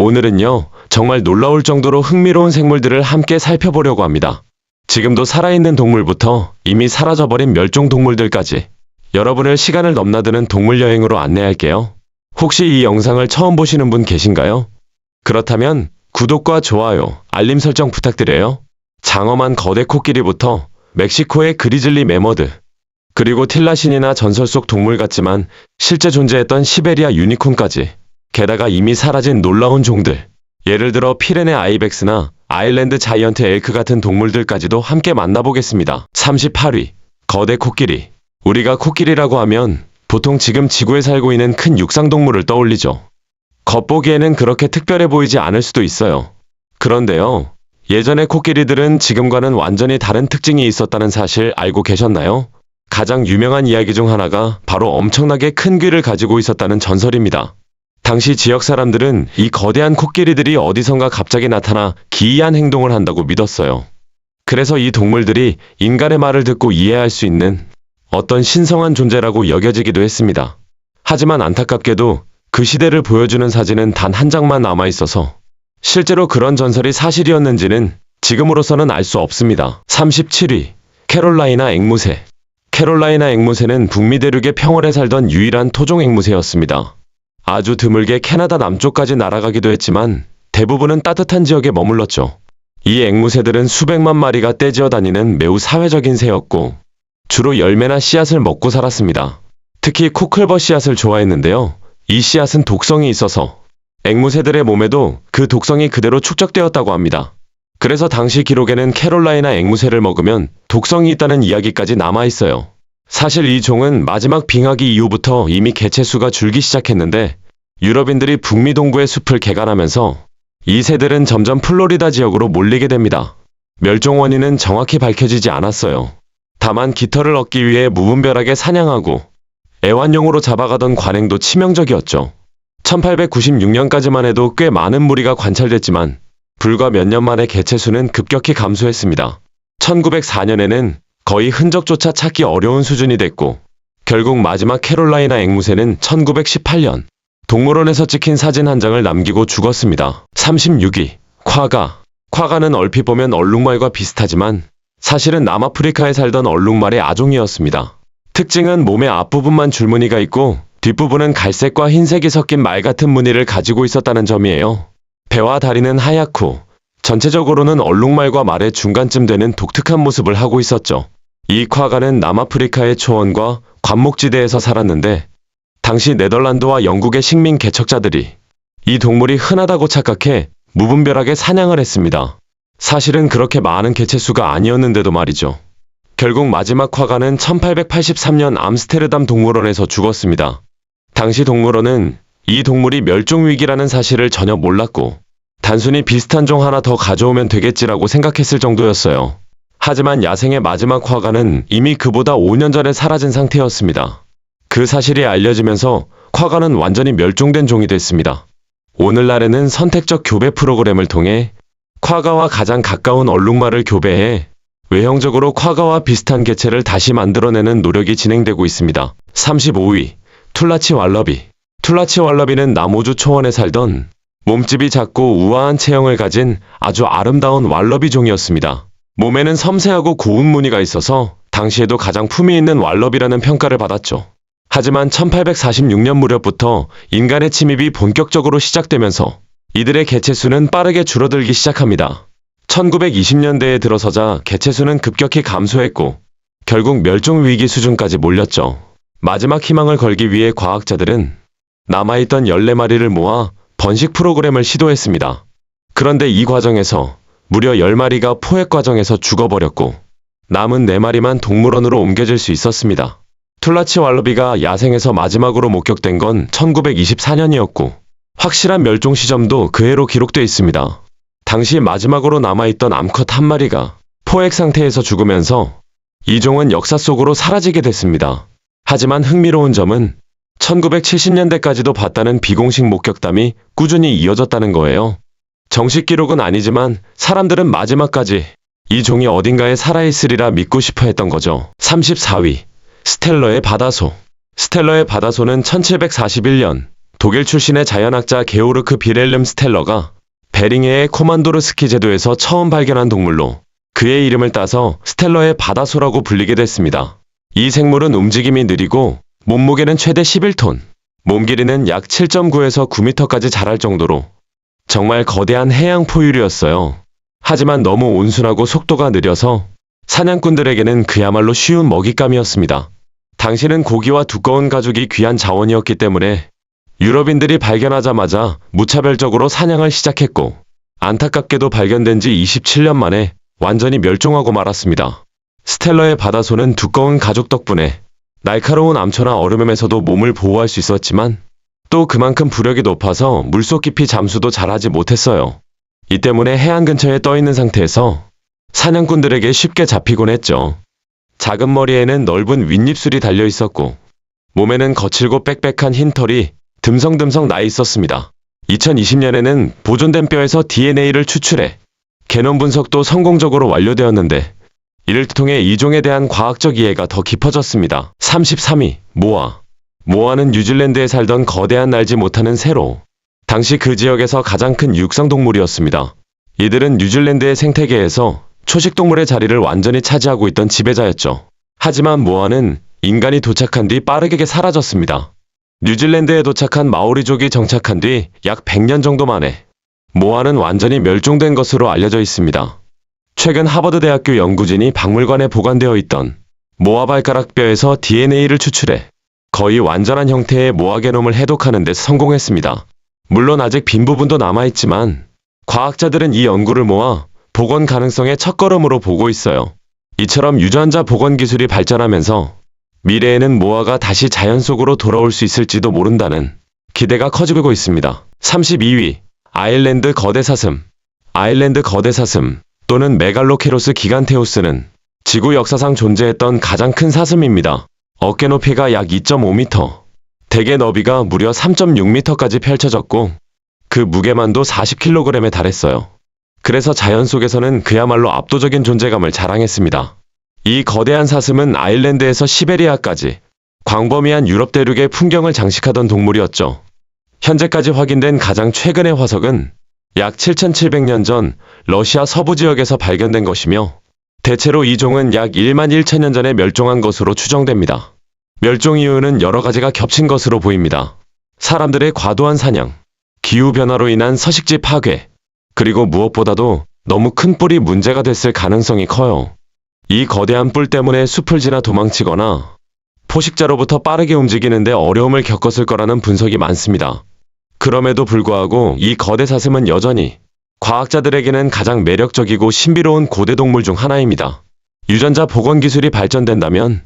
오늘은요, 정말 놀라울 정도로 흥미로운 생물들을 함께 살펴보려고 합니다. 지금도 살아있는 동물부터 이미 사라져버린 멸종 동물들까지 여러분을 시간을 넘나드는 동물 여행으로 안내할게요. 혹시 이 영상을 처음 보시는 분 계신가요? 그렇다면 구독과 좋아요, 알림 설정 부탁드려요. 장엄한 거대 코끼리부터 멕시코의 그리즐리 매머드, 그리고 틸라신이나 전설 속 동물 같지만 실제 존재했던 시베리아 유니콘까지, 게다가 이미 사라진 놀라운 종들, 예를 들어 피레네 아이벡스나 아일랜드 자이언트 엘크 같은 동물들까지도 함께 만나보겠습니다. 38위, 거대 코끼리. 우리가 코끼리라고 하면 보통 지금 지구에 살고 있는 큰 육상동물을 떠올리죠. 겉보기에는 그렇게 특별해 보이지 않을 수도 있어요. 그런데요, 예전의 코끼리들은 지금과는 완전히 다른 특징이 있었다는 사실 알고 계셨나요? 가장 유명한 이야기 중 하나가 바로 엄청나게 큰 귀를 가지고 있었다는 전설입니다. 당시 지역 사람들은 이 거대한 코끼리들이 어디선가 갑자기 나타나 기이한 행동을 한다고 믿었어요. 그래서 이 동물들이 인간의 말을 듣고 이해할 수 있는 어떤 신성한 존재라고 여겨지기도 했습니다. 하지만 안타깝게도 그 시대를 보여주는 사진은 단 한 장만 남아있어서 실제로 그런 전설이 사실이었는지는 지금으로서는 알 수 없습니다. 37위, 캐롤라이나 앵무새. 캐롤라이나 앵무새는 북미 대륙의 평원에 살던 유일한 토종 앵무새였습니다. 아주 드물게 캐나다 남쪽까지 날아가기도 했지만 대부분은 따뜻한 지역에 머물렀죠. 이 앵무새들은 수백만 마리가 떼지어 다니는 매우 사회적인 새였고 주로 열매나 씨앗을 먹고 살았습니다. 특히 코클버 씨앗을 좋아했는데요. 이 씨앗은 독성이 있어서 앵무새들의 몸에도 그 독성이 그대로 축적되었다고 합니다. 그래서 당시 기록에는 캐롤라이나 앵무새를 먹으면 독성이 있다는 이야기까지 남아있어요. 사실 이 종은 마지막 빙하기 이후부터 이미 개체수가 줄기 시작했는데 유럽인들이 북미 동부의 숲을 개간하면서 이 새들은 점점 플로리다 지역으로 몰리게 됩니다. 멸종 원인은 정확히 밝혀지지 않았어요. 다만 깃털을 얻기 위해 무분별하게 사냥하고 애완용으로 잡아가던 관행도 치명적이었죠. 1896년까지만 해도 꽤 많은 무리가 관찰됐지만 불과 몇 년 만에 개체수는 급격히 감소했습니다. 1904년에는 거의 흔적조차 찾기 어려운 수준이 됐고 결국 마지막 캐롤라이나 앵무새는 1918년 동물원에서 찍힌 사진 한 장을 남기고 죽었습니다. 36위, 콰가. 콰가는 얼핏 보면 얼룩말과 비슷하지만 사실은 남아프리카에 살던 얼룩말의 아종이었습니다. 특징은 몸의 앞부분만 줄무늬가 있고 뒷부분은 갈색과 흰색이 섞인 말 같은 무늬를 가지고 있었다는 점이에요. 배와 다리는 하얗고 전체적으로는 얼룩말과 말의 중간쯤 되는 독특한 모습을 하고 있었죠. 이 콰가는 남아프리카의 초원과 관목지대에서 살았는데 당시 네덜란드와 영국의 식민 개척자들이 이 동물이 흔하다고 착각해 무분별하게 사냥을 했습니다. 사실은 그렇게 많은 개체수가 아니었는데도 말이죠. 결국 마지막 콰가는 1883년 암스테르담 동물원에서 죽었습니다. 당시 동물원은 이 동물이 멸종위기라는 사실을 전혀 몰랐고 단순히 비슷한 종 하나 더 가져오면 되겠지라고 생각했을 정도였어요. 하지만 야생의 마지막 콰가는 이미 그보다 5년 전에 사라진 상태였습니다. 그 사실이 알려지면서 콰가는 완전히 멸종된 종이 됐습니다. 오늘날에는 선택적 교배 프로그램을 통해 콰가와 가장 가까운 얼룩말을 교배해 외형적으로 콰가와 비슷한 개체를 다시 만들어내는 노력이 진행되고 있습니다. 35위, 툴라치 왈러비. 툴라치 왈러비는 남호주 초원에 살던 몸집이 작고 우아한 체형을 가진 아주 아름다운 왈러비 종이었습니다. 몸에는 섬세하고 고운 무늬가 있어서 당시에도 가장 품위 있는 왈러비라는 평가를 받았죠. 하지만 1846년 무렵부터 인간의 침입이 본격적으로 시작되면서 이들의 개체수는 빠르게 줄어들기 시작합니다. 1920년대에 들어서자 개체수는 급격히 감소했고 결국 멸종위기 수준까지 몰렸죠. 마지막 희망을 걸기 위해 과학자들은 남아있던 14마리를 모아 번식 프로그램을 시도했습니다. 그런데 이 과정에서 무려 10마리가 포획 과정에서 죽어버렸고 남은 4마리만 동물원으로 옮겨질 수 있었습니다. 툴라치 왈러비가 야생에서 마지막으로 목격된 건 1924년이었고 확실한 멸종 시점도 그 해로 기록되어 있습니다. 당시 마지막으로 남아있던 암컷 한 마리가 포획 상태에서 죽으면서 이 종은 역사 속으로 사라지게 됐습니다. 하지만 흥미로운 점은 1970년대까지도 봤다는 비공식 목격담이 꾸준히 이어졌다는 거예요. 정식 기록은 아니지만 사람들은 마지막까지 이 종이 어딘가에 살아있으리라 믿고 싶어 했던 거죠. 34위, 스텔러의 바다소. 스텔러의 바다소는 1741년 독일 출신의 자연학자 게오르크 비렐름 스텔러가 베링해의 코만도르스키 제도에서 처음 발견한 동물로 그의 이름을 따서 스텔러의 바다소라고 불리게 됐습니다. 이 생물은 움직임이 느리고 몸무게는 최대 11톤, 몸 길이는 약 7.9에서 9m까지 자랄 정도로 정말 거대한 해양 포유류였어요. 하지만 너무 온순하고 속도가 느려서 사냥꾼들에게는 그야말로 쉬운 먹잇감이었습니다. 당시는 고기와 두꺼운 가죽이 귀한 자원이었기 때문에 유럽인들이 발견하자마자 무차별적으로 사냥을 시작했고, 안타깝게도 발견된 지 27년 만에 완전히 멸종하고 말았습니다. 스텔러의 바다소는 두꺼운 가죽 덕분에 날카로운 암초나 얼음에서도 몸을 보호할 수 있었지만 또 그만큼 부력이 높아서 물속 깊이 잠수도 잘하지 못했어요. 이 때문에 해안 근처에 떠 있는 상태에서 사냥꾼들에게 쉽게 잡히곤 했죠. 작은 머리에는 넓은 윗입술이 달려 있었고 몸에는 거칠고 빽빽한 흰 털이 듬성듬성 나 있었습니다. 2020년에는 보존된 뼈에서 DNA를 추출해 게놈 분석도 성공적으로 완료되었는데 이를 통해 이 종에 대한 과학적 이해가 더 깊어졌습니다. 33위 모아. 모아는 뉴질랜드에 살던 거대한 날지 못하는 새로 당시 그 지역에서 가장 큰 육상동물이었습니다. 이들은 뉴질랜드의 생태계에서 초식동물의 자리를 완전히 차지하고 있던 지배자였죠. 하지만 모아는 인간이 도착한 뒤 빠르게 사라졌습니다. 뉴질랜드에 도착한 마오리족이 정착한 뒤 약 100년 정도 만에 모아는 완전히 멸종된 것으로 알려져 있습니다. 최근 하버드 대학교 연구진이 박물관에 보관되어 있던 모아 발가락 뼈에서 DNA를 추출해 거의 완전한 형태의 모아 게놈을 해독하는 데 성공했습니다. 물론 아직 빈 부분도 남아있지만 과학자들은 이 연구를 모아 복원 가능성의 첫걸음으로 보고 있어요. 이처럼 유전자 복원 기술이 발전하면서 미래에는 모아가 다시 자연 속으로 돌아올 수 있을지도 모른다는 기대가 커지고 있습니다. 32위 아일랜드 거대 사슴. 아일랜드 거대 사슴 또는 메갈로케로스 기간테우스는 지구 역사상 존재했던 가장 큰 사슴입니다. 어깨 높이가 약 2.5m, 대게 너비가 무려 3.6m까지 펼쳐졌고 그 무게만도 40kg에 달했어요. 그래서 자연 속에서는 그야말로 압도적인 존재감을 자랑했습니다. 이 거대한 사슴은 아일랜드에서 시베리아까지 광범위한 유럽 대륙의 풍경을 장식하던 동물이었죠. 현재까지 확인된 가장 최근의 화석은 약 7,700년 전 러시아 서부 지역에서 발견된 것이며 대체로 이 종은 약 1만 1천년 전에 멸종한 것으로 추정됩니다. 멸종 이유는 여러 가지가 겹친 것으로 보입니다. 사람들의 과도한 사냥, 기후변화로 인한 서식지 파괴, 그리고 무엇보다도 너무 큰 뿔이 문제가 됐을 가능성이 커요. 이 거대한 뿔 때문에 숲을 지나 도망치거나 포식자로부터 빠르게 움직이는데 어려움을 겪었을 거라는 분석이 많습니다. 그럼에도 불구하고 이 거대 사슴은 여전히 과학자들에게는 가장 매력적이고 신비로운 고대 동물 중 하나입니다. 유전자 복원 기술이 발전된다면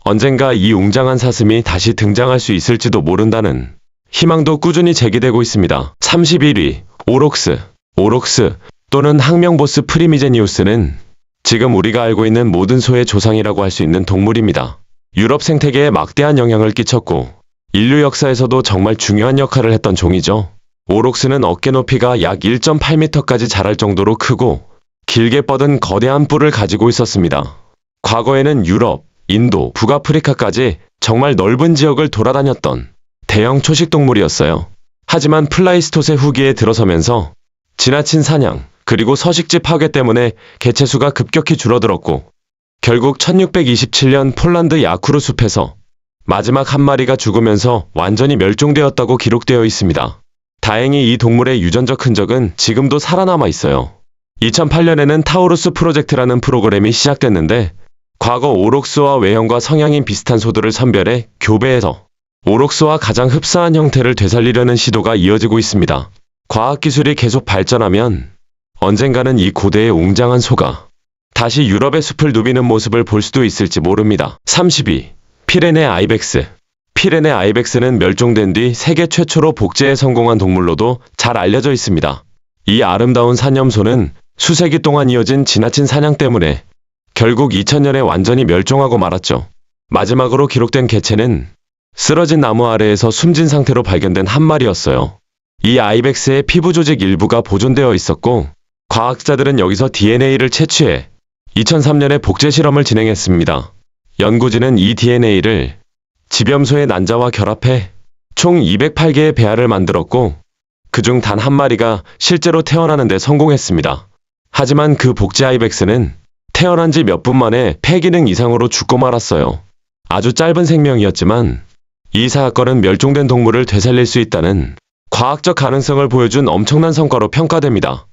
언젠가 이 웅장한 사슴이 다시 등장할 수 있을지도 모른다는 희망도 꾸준히 제기되고 있습니다. 31위 오록스. 오록스 또는 항명보스 프리미제니우스는 지금 우리가 알고 있는 모든 소의 조상이라고 할 수 있는 동물입니다. 유럽 생태계에 막대한 영향을 끼쳤고 인류 역사에서도 정말 중요한 역할을 했던 종이죠. 오록스는 어깨 높이가 약 1.8m까지 자랄 정도로 크고 길게 뻗은 거대한 뿔을 가지고 있었습니다. 과거에는 유럽, 인도, 북아프리카까지 정말 넓은 지역을 돌아다녔던 대형 초식동물이었어요. 하지만 플라이스토세 후기에 들어서면서 지나친 사냥, 그리고 서식지 파괴 때문에 개체수가 급격히 줄어들었고 결국 1627년 폴란드 야쿠르 숲에서 마지막 한 마리가 죽으면서 완전히 멸종되었다고 기록되어 있습니다. 다행히 이 동물의 유전적 흔적은 지금도 살아남아 있어요. 2008년에는 타우루스 프로젝트라는 프로그램이 시작됐는데 과거 오록스와 외형과 성향이 비슷한 소들을 선별해 교배해서 오록스와 가장 흡사한 형태를 되살리려는 시도가 이어지고 있습니다. 과학기술이 계속 발전하면 언젠가는 이 고대의 웅장한 소가 다시 유럽의 숲을 누비는 모습을 볼 수도 있을지 모릅니다. 30위 피레네 아이벡스. 피레네 아이벡스는 멸종된 뒤 세계 최초로 복제에 성공한 동물로도 잘 알려져 있습니다. 이 아름다운 사념소는 수세기 동안 이어진 지나친 사냥 때문에 결국 2000년에 완전히 멸종하고 말았죠. 마지막으로 기록된 개체는 쓰러진 나무 아래에서 숨진 상태로 발견된 한 마리였어요. 이 아이벡스의 피부 조직 일부가 보존되어 있었고 과학자들은 여기서 DNA를 채취해 2003년에 복제 실험을 진행했습니다. 연구진은 이 DNA를 지병소의 난자와 결합해 총 208개의 배아를 만들었고 그중 단 한 마리가 실제로 태어나는 데 성공했습니다. 하지만 그 복제 아이벡스는 태어난 지 몇 분 만에 폐기능 이상으로 죽고 말았어요. 아주 짧은 생명이었지만 이 사건은 멸종된 동물을 되살릴 수 있다는 과학적 가능성을 보여준 엄청난 성과로 평가됩니다.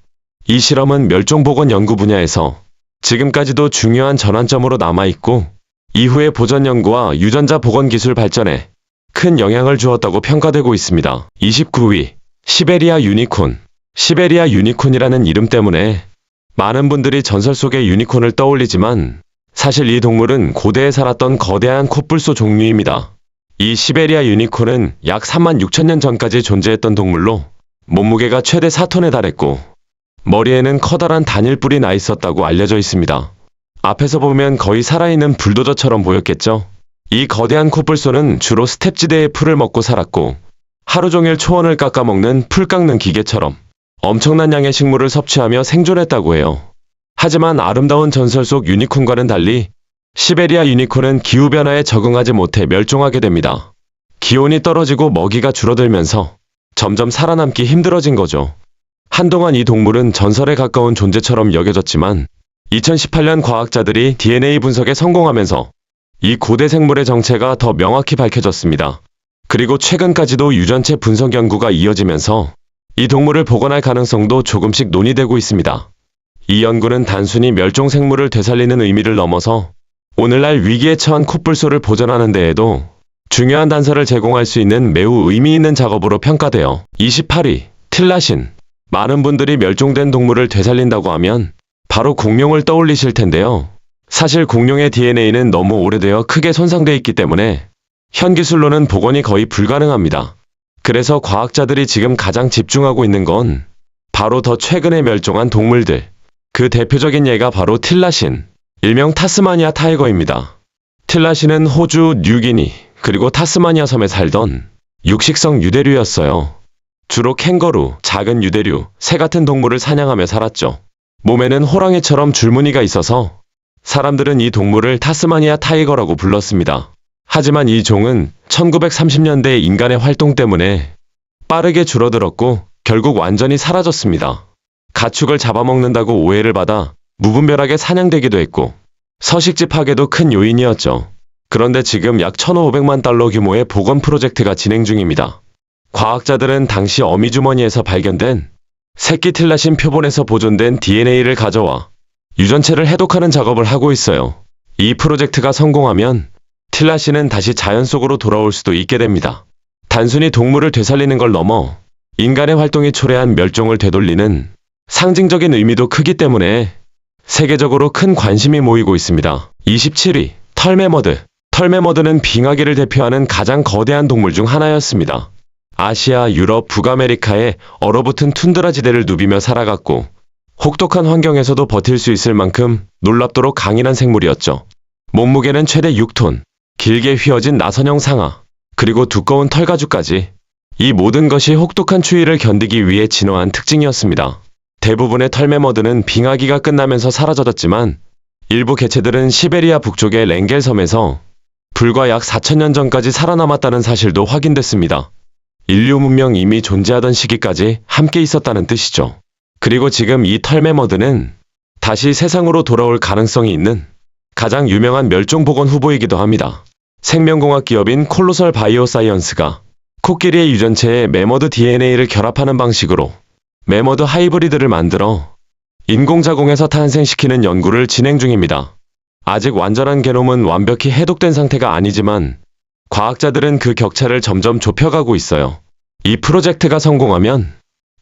이 실험은 멸종보건 연구 분야에서 지금까지도 중요한 전환점으로 남아있고 이후의 보전 연구와 유전자 보건 기술 발전에 큰 영향을 주었다고 평가되고 있습니다. 29위 시베리아 유니콘. 시베리아 유니콘이라는 이름 때문에 많은 분들이 전설 속의 유니콘을 떠올리지만 사실 이 동물은 고대에 살았던 거대한 코뿔소 종류입니다. 이 시베리아 유니콘은 약 36,000년 전까지 존재했던 동물로 몸무게가 최대 4톤에 달했고 머리에는 커다란 단일뿔이 나 있었다고 알려져 있습니다. 앞에서 보면 거의 살아있는 불도저처럼 보였겠죠? 이 거대한 코뿔소는 주로 스텝지대의 풀을 먹고 살았고 하루 종일 초원을 깎아먹는 풀 깎는 기계처럼 엄청난 양의 식물을 섭취하며 생존했다고 해요. 하지만 아름다운 전설 속 유니콘과는 달리 시베리아 유니콘은 기후변화에 적응하지 못해 멸종하게 됩니다. 기온이 떨어지고 먹이가 줄어들면서 점점 살아남기 힘들어진 거죠. 한동안 이 동물은 전설에 가까운 존재처럼 여겨졌지만 2018년 과학자들이 DNA 분석에 성공하면서 이 고대 생물의 정체가 더 명확히 밝혀졌습니다. 그리고 최근까지도 유전체 분석 연구가 이어지면서 이 동물을 복원할 가능성도 조금씩 논의되고 있습니다. 이 연구는 단순히 멸종 생물을 되살리는 의미를 넘어서 오늘날 위기에 처한 코뿔소를 보존하는 데에도 중요한 단서를 제공할 수 있는 매우 의미 있는 작업으로 평가돼요. 28위 틸라신. 많은 분들이 멸종된 동물을 되살린다고 하면 바로 공룡을 떠올리실 텐데요. 사실 공룡의 DNA는 너무 오래되어 크게 손상돼 있기 때문에 현 기술로는 복원이 거의 불가능합니다. 그래서 과학자들이 지금 가장 집중하고 있는 건 바로 더 최근에 멸종한 동물들. 그 대표적인 예가 바로 틸라신, 일명 타스마니아 타이거입니다. 틸라신은 호주, 뉴기니, 그리고 타스마니아 섬에 살던 육식성 유대류였어요. 주로 캥거루, 작은 유대류, 새 같은 동물을 사냥하며 살았죠. 몸에는 호랑이처럼 줄무늬가 있어서 사람들은 이 동물을 타스마니아 타이거라고 불렀습니다. 하지만 이 종은 1930년대 인간의 활동 때문에 빠르게 줄어들었고 결국 완전히 사라졌습니다. 가축을 잡아먹는다고 오해를 받아 무분별하게 사냥되기도 했고 서식지 파괴도 큰 요인이었죠. 그런데 지금 약 1,500만 달러 규모의 복원 프로젝트가 진행 중입니다. 과학자들은 당시 어미주머니에서 발견된 새끼 틸라신 표본에서 보존된 DNA를 가져와 유전체를 해독하는 작업을 하고 있어요. 이 프로젝트가 성공하면 틸라신은 다시 자연 속으로 돌아올 수도 있게 됩니다. 단순히 동물을 되살리는 걸 넘어 인간의 활동이 초래한 멸종을 되돌리는 상징적인 의미도 크기 때문에 세계적으로 큰 관심이 모이고 있습니다. 27위 털매머드. 털매머드는 빙하기를 대표하는 가장 거대한 동물 중 하나였습니다. 아시아, 유럽, 북아메리카의 얼어붙은 툰드라 지대를 누비며 살아갔고 혹독한 환경에서도 버틸 수 있을 만큼 놀랍도록 강인한 생물이었죠. 몸무게는 최대 6톤, 길게 휘어진 나선형 상아, 그리고 두꺼운 털가죽까지 이 모든 것이 혹독한 추위를 견디기 위해 진화한 특징이었습니다. 대부분의 털매머드는 빙하기가 끝나면서 사라졌지만 일부 개체들은 시베리아 북쪽의 렌겔 섬에서 불과 약 4,000년 전까지 살아남았다는 사실도 확인됐습니다. 인류 문명 이미 존재하던 시기까지 함께 있었다는 뜻이죠. 그리고 지금 이 털매머드는 다시 세상으로 돌아올 가능성이 있는 가장 유명한 멸종복원 후보이기도 합니다. 생명공학 기업인 콜로설 바이오사이언스가 코끼리의 유전체에 매머드 DNA를 결합하는 방식으로 매머드 하이브리드를 만들어 인공자공에서 탄생시키는 연구를 진행 중입니다. 아직 완전한 게놈은 완벽히 해독된 상태가 아니지만 과학자들은 그 격차를 점점 좁혀가고 있어요. 이 프로젝트가 성공하면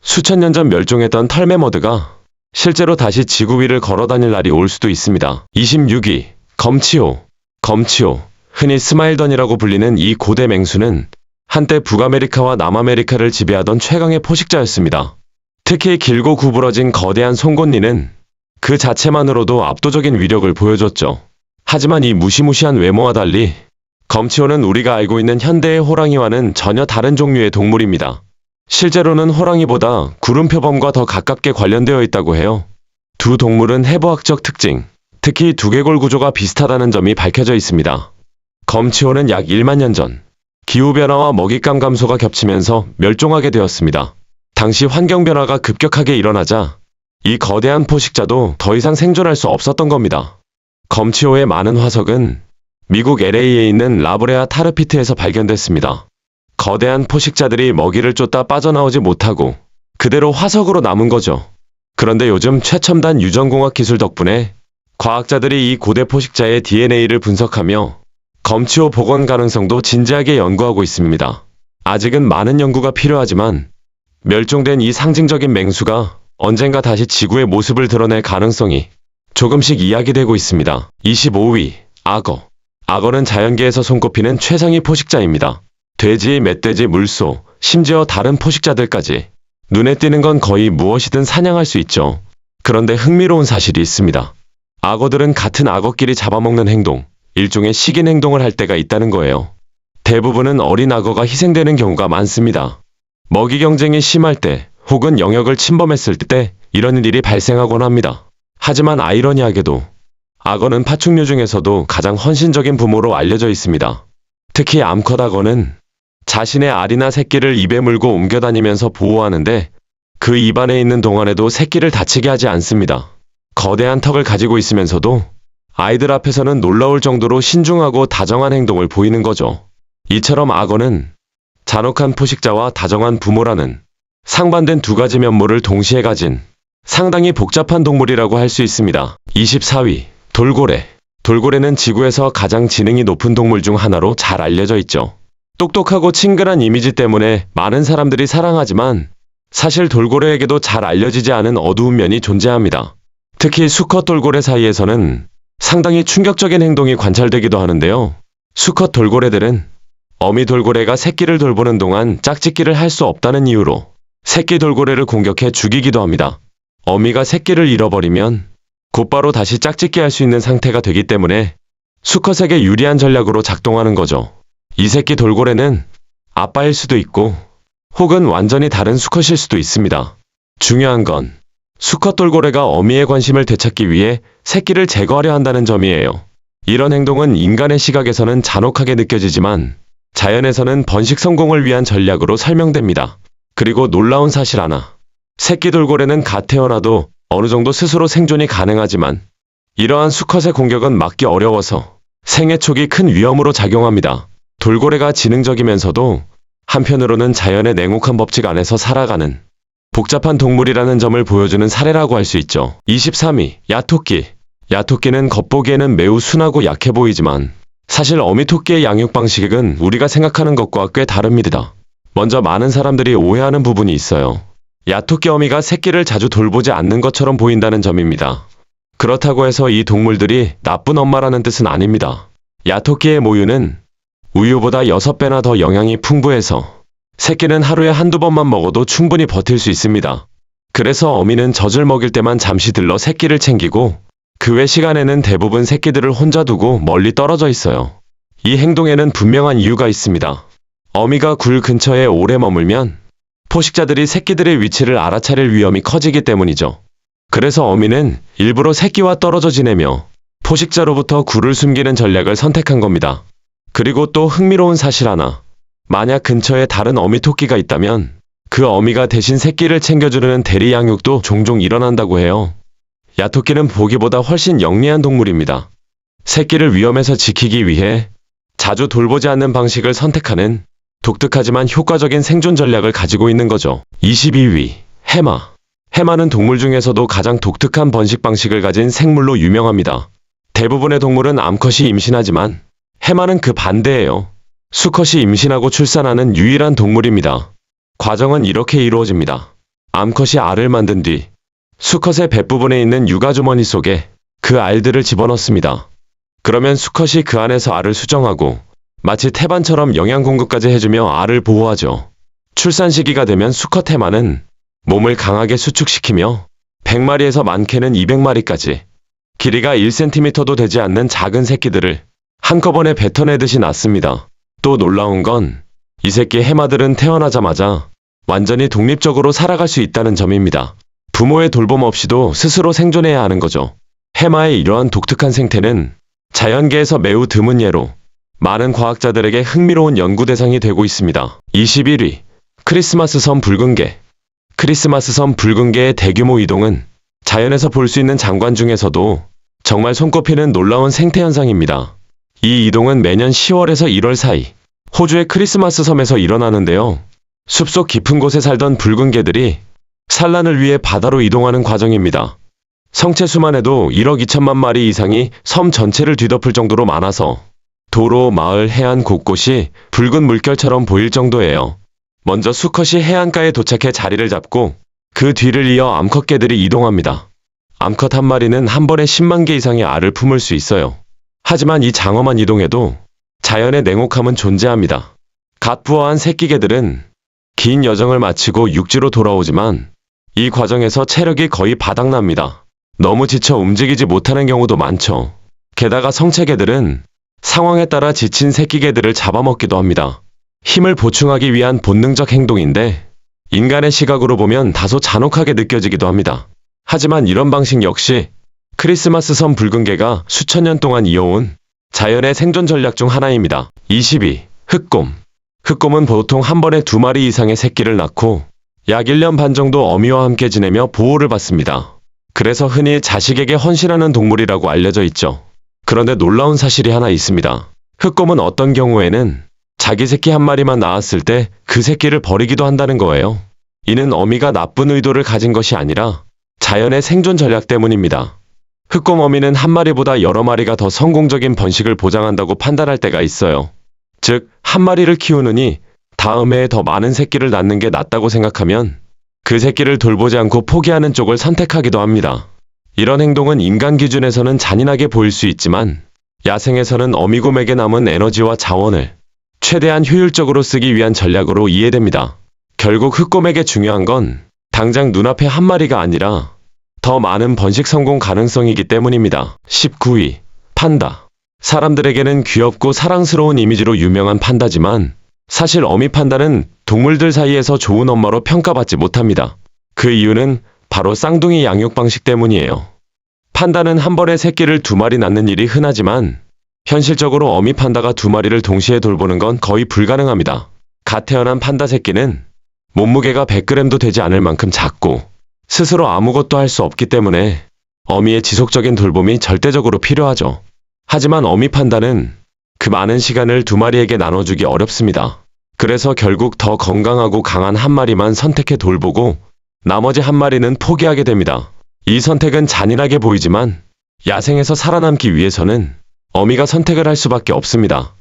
수천 년 전 멸종했던 털매머드가 실제로 다시 지구 위를 걸어다닐 날이 올 수도 있습니다. 26위 검치호. 검치호, 흔히 스마일던이라고 불리는 이 고대 맹수는 한때 북아메리카와 남아메리카를 지배하던 최강의 포식자였습니다. 특히 길고 구부러진 거대한 송곳니는 그 자체만으로도 압도적인 위력을 보여줬죠. 하지만 이 무시무시한 외모와 달리 검치호는 우리가 알고 있는 현대의 호랑이와는 전혀 다른 종류의 동물입니다. 실제로는 호랑이보다 구름표범과 더 가깝게 관련되어 있다고 해요. 두 동물은 해부학적 특징, 특히 두개골 구조가 비슷하다는 점이 밝혀져 있습니다. 검치호는 약 1만 년 전 기후변화와 먹잇감 감소가 겹치면서 멸종하게 되었습니다. 당시 환경변화가 급격하게 일어나자 이 거대한 포식자도 더 이상 생존할 수 없었던 겁니다. 검치호의 많은 화석은 미국 LA에 있는 라브레아 타르피트에서 발견됐습니다. 거대한 포식자들이 먹이를 쫓다 빠져나오지 못하고 그대로 화석으로 남은 거죠. 그런데 요즘 최첨단 유전공학 기술 덕분에 과학자들이 이 고대 포식자의 DNA를 분석하며 검치호 복원 가능성도 진지하게 연구하고 있습니다. 아직은 많은 연구가 필요하지만 멸종된 이 상징적인 맹수가 언젠가 다시 지구의 모습을 드러낼 가능성이 조금씩 이야기되고 있습니다. 25위, 악어. 악어는 자연계에서 손꼽히는 최상위 포식자입니다. 돼지, 멧돼지, 물소, 심지어 다른 포식자들까지 눈에 띄는 건 거의 무엇이든 사냥할 수 있죠. 그런데 흥미로운 사실이 있습니다. 악어들은 같은 악어끼리 잡아먹는 행동, 일종의 식인 행동을 할 때가 있다는 거예요. 대부분은 어린 악어가 희생되는 경우가 많습니다. 먹이 경쟁이 심할 때 혹은 영역을 침범했을 때 이런 일이 발생하곤 합니다. 하지만 아이러니하게도 악어는 파충류 중에서도 가장 헌신적인 부모로 알려져 있습니다. 특히 암컷 악어는 자신의 알이나 새끼를 입에 물고 옮겨다니면서 보호하는데 그 입안에 있는 동안에도 새끼를 다치게 하지 않습니다. 거대한 턱을 가지고 있으면서도 아이들 앞에서는 놀라울 정도로 신중하고 다정한 행동을 보이는 거죠. 이처럼 악어는 잔혹한 포식자와 다정한 부모라는 상반된 두 가지 면모를 동시에 가진 상당히 복잡한 동물이라고 할 수 있습니다. 24위, 돌고래. 돌고래는 지구에서 가장 지능이 높은 동물 중 하나로 잘 알려져 있죠. 똑똑하고 친근한 이미지 때문에 많은 사람들이 사랑하지만 사실 돌고래에게도 잘 알려지지 않은 어두운 면이 존재합니다. 특히 수컷 돌고래 사이에서는 상당히 충격적인 행동이 관찰되기도 하는데요. 수컷 돌고래들은 어미 돌고래가 새끼를 돌보는 동안 짝짓기를 할 수 없다는 이유로 새끼 돌고래를 공격해 죽이기도 합니다. 어미가 새끼를 잃어버리면 곧바로 다시 짝짓기 할 수 있는 상태가 되기 때문에 수컷에게 유리한 전략으로 작동하는 거죠. 이 새끼 돌고래는 아빠일 수도 있고 혹은 완전히 다른 수컷일 수도 있습니다. 중요한 건 수컷 돌고래가 어미의 관심을 되찾기 위해 새끼를 제거하려 한다는 점이에요. 이런 행동은 인간의 시각에서는 잔혹하게 느껴지지만 자연에서는 번식 성공을 위한 전략으로 설명됩니다. 그리고 놀라운 사실 하나. 새끼 돌고래는 갓 태어나도 어느 정도 스스로 생존이 가능하지만 이러한 수컷의 공격은 막기 어려워서 생애 초기 큰 위험으로 작용합니다. 돌고래가 지능적이면서도 한편으로는 자연의 냉혹한 법칙 안에서 살아가는 복잡한 동물이라는 점을 보여주는 사례라고 할 수 있죠. 23위, 야토끼. 야토끼는 겉보기에는 매우 순하고 약해 보이지만 사실 어미 토끼의 양육 방식은 우리가 생각하는 것과 꽤 다릅니다. 먼저 많은 사람들이 오해하는 부분이 있어요. 야토끼 어미가 새끼를 자주 돌보지 않는 것처럼 보인다는 점입니다. 그렇다고 해서 이 동물들이 나쁜 엄마라는 뜻은 아닙니다. 야토끼의 모유는 우유보다 6배나 더 영양이 풍부해서 새끼는 하루에 한두 번만 먹어도 충분히 버틸 수 있습니다. 그래서 어미는 젖을 먹일 때만 잠시 들러 새끼를 챙기고 그 외 시간에는 대부분 새끼들을 혼자 두고 멀리 떨어져 있어요. 이 행동에는 분명한 이유가 있습니다. 어미가 굴 근처에 오래 머물면 포식자들이 새끼들의 위치를 알아차릴 위험이 커지기 때문이죠. 그래서 어미는 일부러 새끼와 떨어져 지내며 포식자로부터 굴을 숨기는 전략을 선택한 겁니다. 그리고 또 흥미로운 사실 하나. 만약 근처에 다른 어미 토끼가 있다면 그 어미가 대신 새끼를 챙겨주려는 대리 양육도 종종 일어난다고 해요. 야토끼는 보기보다 훨씬 영리한 동물입니다. 새끼를 위험에서 지키기 위해 자주 돌보지 않는 방식을 선택하는 독특하지만 효과적인 생존 전략을 가지고 있는 거죠. 22위, 해마. 해마는 동물 중에서도 가장 독특한 번식 방식을 가진 생물로 유명합니다. 대부분의 동물은 암컷이 임신하지만 해마는 그 반대예요. 수컷이 임신하고 출산하는 유일한 동물입니다. 과정은 이렇게 이루어집니다. 암컷이 알을 만든 뒤 수컷의 뱃부분에 있는 육아주머니 속에 그 알들을 집어넣습니다. 그러면 수컷이 그 안에서 알을 수정하고 마치 태반처럼 영양 공급까지 해주며 알을 보호하죠. 출산 시기가 되면 수컷 해마는 몸을 강하게 수축시키며 100마리에서 많게는 200마리까지 길이가 1cm도 되지 않는 작은 새끼들을 한꺼번에 뱉어내듯이 낳습니다. 또 놀라운 건 이 새끼 해마들은 태어나자마자 완전히 독립적으로 살아갈 수 있다는 점입니다. 부모의 돌봄 없이도 스스로 생존해야 하는 거죠. 해마의 이러한 독특한 생태는 자연계에서 매우 드문 예로 많은 과학자들에게 흥미로운 연구 대상이 되고 있습니다. 21위. 크리스마스 섬 붉은개. 크리스마스 섬 붉은개의 대규모 이동은 자연에서 볼 수 있는 장관 중에서도 정말 손꼽히는 놀라운 생태 현상입니다. 이 이동은 매년 10월에서 1월 사이 호주의 크리스마스 섬에서 일어나는데요. 숲속 깊은 곳에 살던 붉은 개들이 산란을 위해 바다로 이동하는 과정입니다. 성체 수만 해도 1억 2천만 마리 이상이 섬 전체를 뒤덮을 정도로 많아서 도로, 마을, 해안 곳곳이 붉은 물결처럼 보일 정도예요. 먼저 수컷이 해안가에 도착해 자리를 잡고 그 뒤를 이어 암컷개들이 이동합니다. 암컷 한 마리는 한 번에 10만 개 이상의 알을 품을 수 있어요. 하지만 이 장어만 이동해도 자연의 냉혹함은 존재합니다. 갓 부화한 새끼개들은 긴 여정을 마치고 육지로 돌아오지만 이 과정에서 체력이 거의 바닥납니다. 너무 지쳐 움직이지 못하는 경우도 많죠. 게다가 성체개들은 상황에 따라 지친 새끼개들을 잡아먹기도 합니다. 힘을 보충하기 위한 본능적 행동인데 인간의 시각으로 보면 다소 잔혹하게 느껴지기도 합니다. 하지만 이런 방식 역시 크리스마스 섬 붉은개가 수천 년 동안 이어온 자연의 생존 전략 중 하나입니다. 22. 흑곰. 흑곰은 보통 한 번에 2마리 이상의 새끼를 낳고 약 1년 반 정도 어미와 함께 지내며 보호를 받습니다. 그래서 흔히 자식에게 헌신하는 동물이라고 알려져 있죠. 그런데 놀라운 사실이 하나 있습니다. 흑곰은 어떤 경우에는 자기 새끼 한 마리만 낳았을 때 그 새끼를 버리기도 한다는 거예요. 이는 어미가 나쁜 의도를 가진 것이 아니라 자연의 생존 전략 때문입니다. 흑곰 어미는 한 마리보다 여러 마리가 더 성공적인 번식을 보장한다고 판단할 때가 있어요. 즉, 한 마리를 키우느니 다음 해에 더 많은 새끼를 낳는 게 낫다고 생각하면 그 새끼를 돌보지 않고 포기하는 쪽을 선택하기도 합니다. 이런 행동은 인간 기준에서는 잔인하게 보일 수 있지만 야생에서는 어미곰에게 남은 에너지와 자원을 최대한 효율적으로 쓰기 위한 전략으로 이해됩니다. 결국 흑곰에게 중요한 건 당장 눈앞에 한 마리가 아니라 더 많은 번식 성공 가능성이기 때문입니다. 19위. 판다. 사람들에게는 귀엽고 사랑스러운 이미지로 유명한 판다지만 사실 어미 판다는 동물들 사이에서 좋은 엄마로 평가받지 못합니다. 그 이유는 바로 쌍둥이 양육 방식 때문이에요. 판다는 한 번에 새끼를 2마리 낳는 일이 흔하지만 현실적으로 어미 판다가 2마리를 동시에 돌보는 건 거의 불가능합니다. 갓 태어난 판다 새끼는 몸무게가 100g도 되지 않을 만큼 작고 스스로 아무것도 할 수 없기 때문에 어미의 지속적인 돌봄이 절대적으로 필요하죠. 하지만 어미 판다는 그 많은 시간을 2마리에게 나눠주기 어렵습니다. 그래서 결국 더 건강하고 강한 한 마리만 선택해 돌보고 나머지 한 마리는 포기하게 됩니다. 이 선택은 잔인하게 보이지만 야생에서 살아남기 위해서는 어미가 선택을 할 수밖에 없습니다.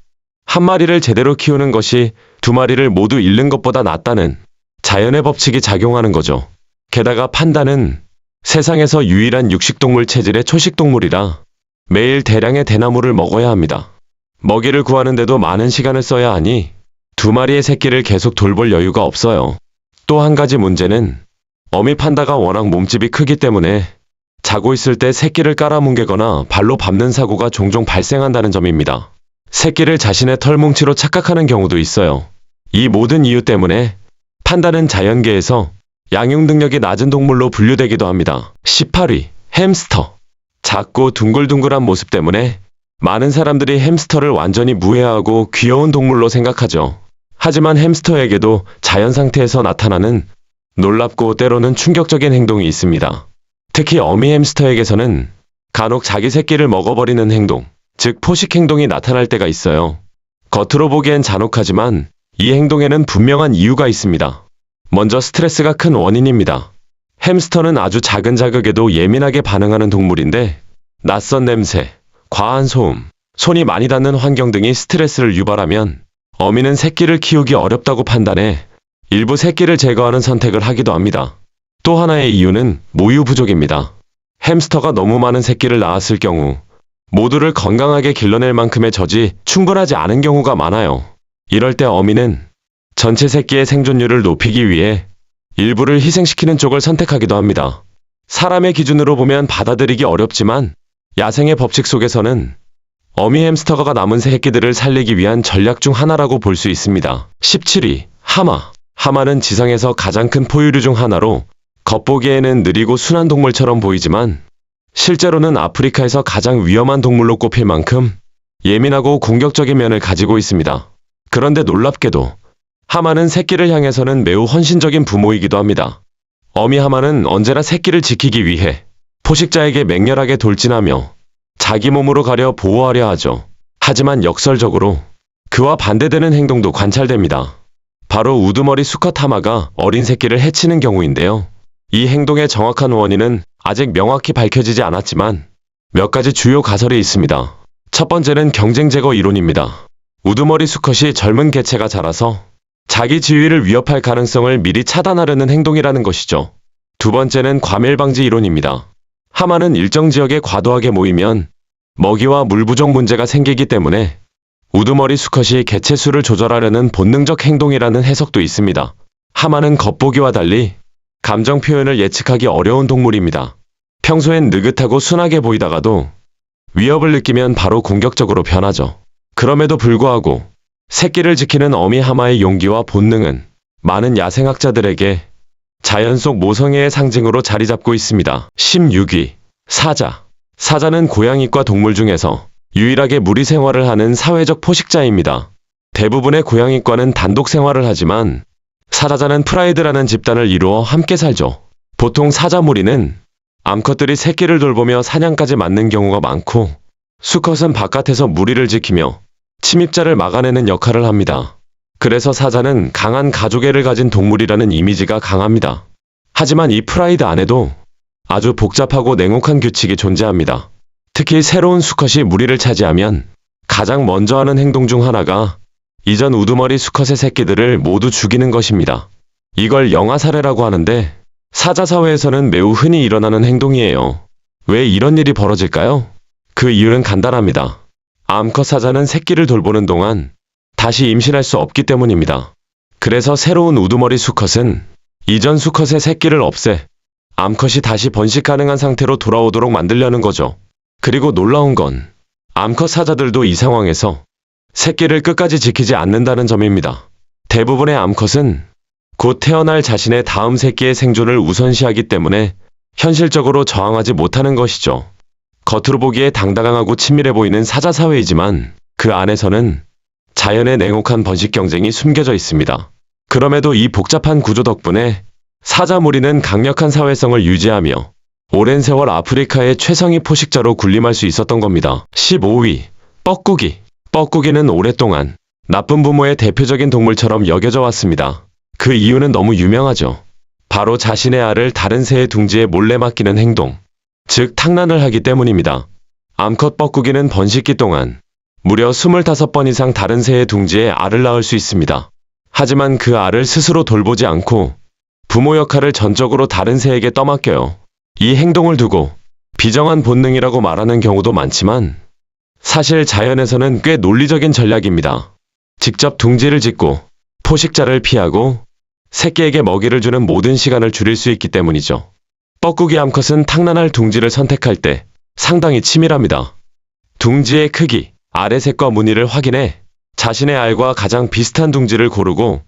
한 마리를 제대로 키우는 것이 2마리를 모두 잃는 것보다 낫다는 자연의 법칙이 작용하는 거죠. 게다가 판다는 세상에서 유일한 육식동물 체질의 초식동물이라 매일 대량의 대나무를 먹어야 합니다. 먹이를 구하는데도 많은 시간을 써야 하니 2마리의 새끼를 계속 돌볼 여유가 없어요. 또 한 가지 문제는 어미 판다가 워낙 몸집이 크기 때문에 자고 있을 때 새끼를 깔아뭉개거나 발로 밟는 사고가 종종 발생한다는 점입니다. 새끼를 자신의 털뭉치로 착각하는 경우도 있어요. 이 모든 이유 때문에 판다는 자연계에서 양육 능력이 낮은 동물로 분류되기도 합니다. 18위. 햄스터. 작고 둥글둥글한 모습 때문에 많은 사람들이 햄스터를 완전히 무해하고 귀여운 동물로 생각하죠. 하지만 햄스터에게도 자연 상태에서 나타나는 놀랍고 때로는 충격적인 행동이 있습니다. 특히 어미 햄스터에게서는 간혹 자기 새끼를 먹어버리는 행동, 즉 포식 행동이 나타날 때가 있어요. 겉으로 보기엔 잔혹하지만 이 행동에는 분명한 이유가 있습니다. 먼저 스트레스가 큰 원인입니다. 햄스터는 아주 작은 자극에도 예민하게 반응하는 동물인데 낯선 냄새, 과한 소음, 손이 많이 닿는 환경 등이 스트레스를 유발하면 어미는 새끼를 키우기 어렵다고 판단해 일부 새끼를 제거하는 선택을 하기도 합니다. 또 하나의 이유는 모유 부족입니다. 햄스터가 너무 많은 새끼를 낳았을 경우 모두를 건강하게 길러낼 만큼의 젖이 충분하지 않은 경우가 많아요. 이럴 때 어미는 전체 새끼의 생존율을 높이기 위해 일부를 희생시키는 쪽을 선택하기도 합니다. 사람의 기준으로 보면 받아들이기 어렵지만 야생의 법칙 속에서는 어미 햄스터가 남은 새끼들을 살리기 위한 전략 중 하나라고 볼 수 있습니다. 17위. 하마. 하마는 지상에서 가장 큰 포유류 중 하나로 겉보기에는 느리고 순한 동물처럼 보이지만 실제로는 아프리카에서 가장 위험한 동물로 꼽힐 만큼 예민하고 공격적인 면을 가지고 있습니다. 그런데 놀랍게도 하마는 새끼를 향해서는 매우 헌신적인 부모이기도 합니다. 어미 하마는 언제나 새끼를 지키기 위해 포식자에게 맹렬하게 돌진하며 자기 몸으로 가려 보호하려 하죠. 하지만 역설적으로 그와 반대되는 행동도 관찰됩니다. 바로 우두머리 수컷 하마가 어린 새끼를 해치는 경우인데요. 이 행동의 정확한 원인은 아직 명확히 밝혀지지 않았지만 몇 가지 주요 가설이 있습니다. 첫 번째는 경쟁 제거 이론입니다. 우두머리 수컷이 젊은 개체가 자라서 자기 지위를 위협할 가능성을 미리 차단하려는 행동이라는 것이죠. 두 번째는 과밀 방지 이론입니다. 하마는 일정 지역에 과도하게 모이면 먹이와 물 부족 문제가 생기기 때문에 우두머리 수컷이 개체 수를 조절하려는 본능적 행동이라는 해석도 있습니다. 하마는 겉보기와 달리 감정 표현을 예측하기 어려운 동물입니다. 평소엔 느긋하고 순하게 보이다가도 위협을 느끼면 바로 공격적으로 변하죠. 그럼에도 불구하고 새끼를 지키는 어미 하마의 용기와 본능은 많은 야생학자들에게 자연 속 모성애의 상징으로 자리 잡고 있습니다. 16위. 사자. 사자는 고양이과 동물 중에서 유일하게 무리 생활을 하는 사회적 포식자입니다. 대부분의 고양이과는 단독 생활을 하지만 사자는 프라이드라는 집단을 이루어 함께 살죠. 보통 사자 무리는 암컷들이 새끼를 돌보며 사냥까지 맡는 경우가 많고 수컷은 바깥에서 무리를 지키며 침입자를 막아내는 역할을 합니다. 그래서 사자는 강한 가족애를 가진 동물이라는 이미지가 강합니다. 하지만 이 프라이드 안에도 아주 복잡하고 냉혹한 규칙이 존재합니다. 특히 새로운 수컷이 무리를 차지하면 가장 먼저 하는 행동 중 하나가 이전 우두머리 수컷의 새끼들을 모두 죽이는 것입니다. 이걸 영아 살해라고 하는데 사자 사회에서는 매우 흔히 일어나는 행동이에요. 왜 이런 일이 벌어질까요? 그 이유는 간단합니다. 암컷 사자는 새끼를 돌보는 동안 다시 임신할 수 없기 때문입니다. 그래서 새로운 우두머리 수컷은 이전 수컷의 새끼를 없애 암컷이 다시 번식 가능한 상태로 돌아오도록 만들려는 거죠. 그리고 놀라운 건 암컷 사자들도 이 상황에서 새끼를 끝까지 지키지 않는다는 점입니다. 대부분의 암컷은 곧 태어날 자신의 다음 새끼의 생존을 우선시하기 때문에 현실적으로 저항하지 못하는 것이죠. 겉으로 보기에 당당하고 친밀해 보이는 사자 사회이지만 그 안에서는 자연의 냉혹한 번식 경쟁이 숨겨져 있습니다. 그럼에도 이 복잡한 구조 덕분에 사자 무리는 강력한 사회성을 유지하며 오랜 세월 아프리카의 최상위 포식자로 군림할 수 있었던 겁니다. 15위. 뻐꾸기. 뻐꾸기는 오랫동안 나쁜 부모의 대표적인 동물처럼 여겨져 왔습니다. 그 이유는 너무 유명하죠. 바로 자신의 알을 다른 새의 둥지에 몰래 맡기는 행동, 즉 탕란을 하기 때문입니다. 암컷 뻐꾸기는 번식기 동안 무려 25번 이상 다른 새의 둥지에 알을 낳을 수 있습니다. 하지만 그 알을 스스로 돌보지 않고 부모 역할을 전적으로 다른 새에게 떠맡겨요. 이 행동을 두고 비정한 본능이라고 말하는 경우도 많지만 사실 자연에서는 꽤 논리적인 전략입니다. 직접 둥지를 짓고 포식자를 피하고 새끼에게 먹이를 주는 모든 시간을 줄일 수 있기 때문이죠. 뻐꾸기 암컷은 탕란할 둥지를 선택할 때 상당히 치밀합니다. 둥지의 크기, 알의 색과 무늬를 확인해 자신의 알과 가장 비슷한 둥지를 고르고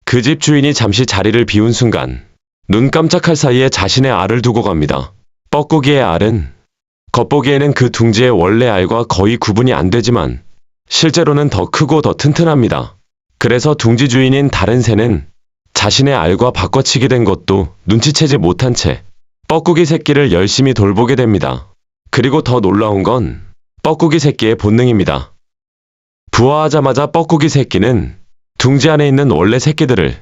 그 집 주인이 잠시 자리를 비운 순간 눈 깜짝할 사이에 자신의 알을 두고 갑니다. 뻐꾸기의 알은 겉보기에는 그 둥지의 원래 알과 거의 구분이 안 되지만 실제로는 더 크고 더 튼튼합니다. 그래서 둥지 주인인 다른 새는 자신의 알과 바꿔치기 된 것도 눈치채지 못한 채 뻐꾸기 새끼를 열심히 돌보게 됩니다. 그리고 더 놀라운 건 뻐꾸기 새끼의 본능입니다. 부화하자마자 뻐꾸기 새끼는 둥지 안에 있는 원래 새끼들을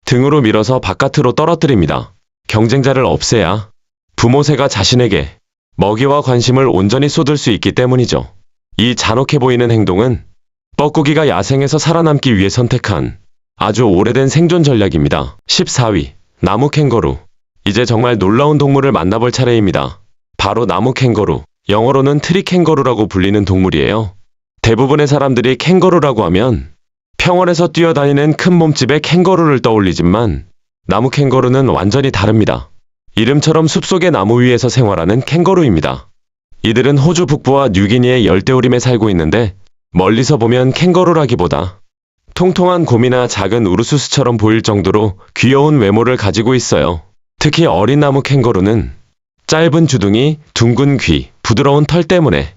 등으로 밀어서 바깥으로 떨어뜨립니다. 경쟁자를 없애야 부모 새가 자신에게 먹이와 관심을 온전히 쏟을 수 있기 때문이죠. 이 잔혹해 보이는 행동은 뻐꾸기가 야생에서 살아남기 위해 선택한 아주 오래된 생존 전략입니다. 14위. 나무 캥거루. 이제 정말 놀라운 동물을 만나볼 차례입니다. 바로 나무 캥거루. 영어로는 트리 캥거루라고 불리는 동물이에요. 대부분의 사람들이 캥거루라고 하면 평원에서 뛰어다니는 큰 몸집의 캥거루를 떠올리지만 나무 캥거루는 완전히 다릅니다. 이름처럼 숲속의 나무 위에서 생활하는 캥거루입니다. 이들은 호주 북부와 뉴기니의 열대우림에 살고 있는데 멀리서 보면 캥거루라기보다 통통한 곰이나 작은 우르수스처럼 보일 정도로 귀여운 외모를 가지고 있어요. 특히 어린 나무 캥거루는 짧은 주둥이, 둥근 귀, 부드러운 털 때문에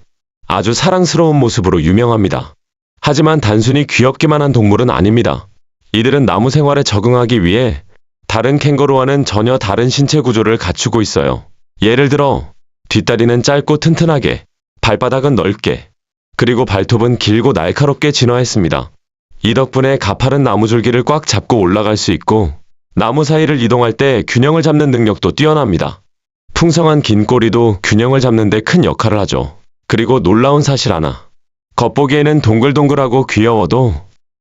아주 사랑스러운 모습으로 유명합니다. 하지만 단순히 귀엽기만 한 동물은 아닙니다. 이들은 나무 생활에 적응하기 위해 다른 캥거루와는 전혀 다른 신체 구조를 갖추고 있어요. 예를 들어 뒷다리는 짧고 튼튼하게, 발바닥은 넓게, 그리고 발톱은 길고 날카롭게 진화했습니다. 이 덕분에 가파른 나무줄기를 꽉 잡고 올라갈 수 있고 나무 사이를 이동할 때 균형을 잡는 능력도 뛰어납니다. 풍성한 긴 꼬리도 균형을 잡는 데 큰 역할을 하죠. 그리고 놀라운 사실 하나. 겉보기에는 동글동글하고 귀여워도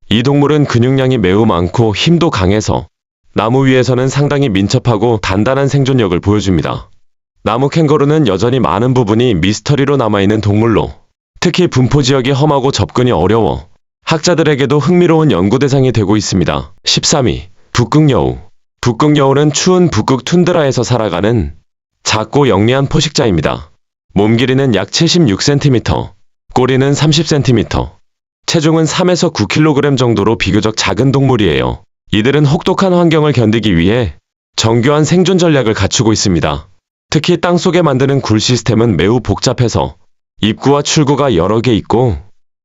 이 동물은 근육량이 매우 많고 힘도 강해서 나무 위에서는 상당히 민첩하고 단단한 생존력을 보여줍니다. 나무 캥거루는 여전히 많은 부분이 미스터리로 남아있는 동물로, 특히 분포 지역이 험하고 접근이 어려워 학자들에게도 흥미로운 연구 대상이 되고 있습니다. 13위. 북극여우. 북극여우는 추운 북극 툰드라에서 살아가는 작고 영리한 포식자입니다. 몸 길이는 약 76cm, 꼬리는 30cm, 체중은 3에서 9kg 정도로 비교적 작은 동물이에요. 이들은 혹독한 환경을 견디기 위해 정교한 생존 전략을 갖추고 있습니다. 특히 땅속에 만드는 굴 시스템은 매우 복잡해서 입구와 출구가 여러 개 있고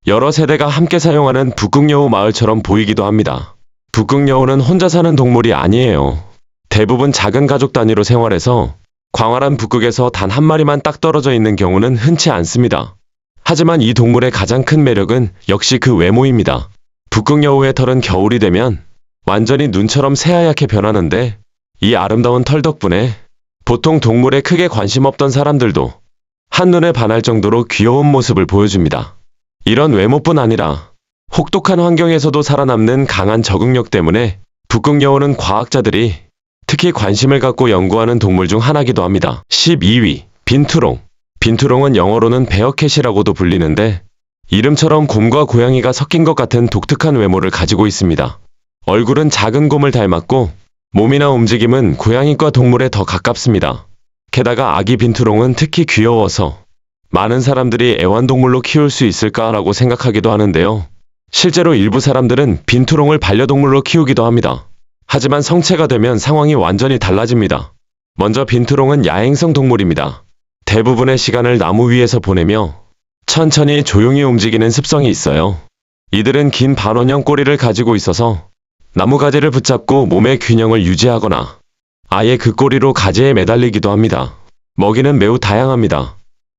여러 세대가 함께 사용하는 북극여우 마을처럼 보이기도 합니다. 북극여우는 혼자 사는 동물이 아니에요. 대부분 작은 가족 단위로 생활해서 광활한 북극에서 단 한 마리만 딱 떨어져 있는 경우는 흔치 않습니다. 하지만 이 동물의 가장 큰 매력은 역시 그 외모입니다. 북극여우의 털은 겨울이 되면 완전히 눈처럼 새하얗게 변하는데 이 아름다운 털 덕분에 보통 동물에 크게 관심 없던 사람들도 한눈에 반할 정도로 귀여운 모습을 보여줍니다. 이런 외모뿐 아니라 혹독한 환경에서도 살아남는 강한 적응력 때문에 북극여우는 과학자들이 특히 관심을 갖고 연구하는 동물 중 하나이기도 합니다. 12위. 빈투롱. 빈투롱은 영어로는 베어캣이라고도 불리는데 이름처럼 곰과 고양이가 섞인 것 같은 독특한 외모를 가지고 있습니다. 얼굴은 작은 곰을 닮았고 몸이나 움직임은 고양이과 동물에 더 가깝습니다. 게다가 아기 빈투롱은 특히 귀여워서 많은 사람들이 애완동물로 키울 수 있을까라고 생각하기도 하는데요. 실제로 일부 사람들은 빈투롱을 반려동물로 키우기도 합니다. 하지만 성체가 되면 상황이 완전히 달라집니다. 먼저 빈투롱은 야행성 동물입니다. 대부분의 시간을 나무 위에서 보내며 천천히 조용히 움직이는 습성이 있어요. 이들은 긴 반원형 꼬리를 가지고 있어서 나무가지를 붙잡고 몸의 균형을 유지하거나 아예 그 꼬리로 가지에 매달리기도 합니다. 먹이는 매우 다양합니다.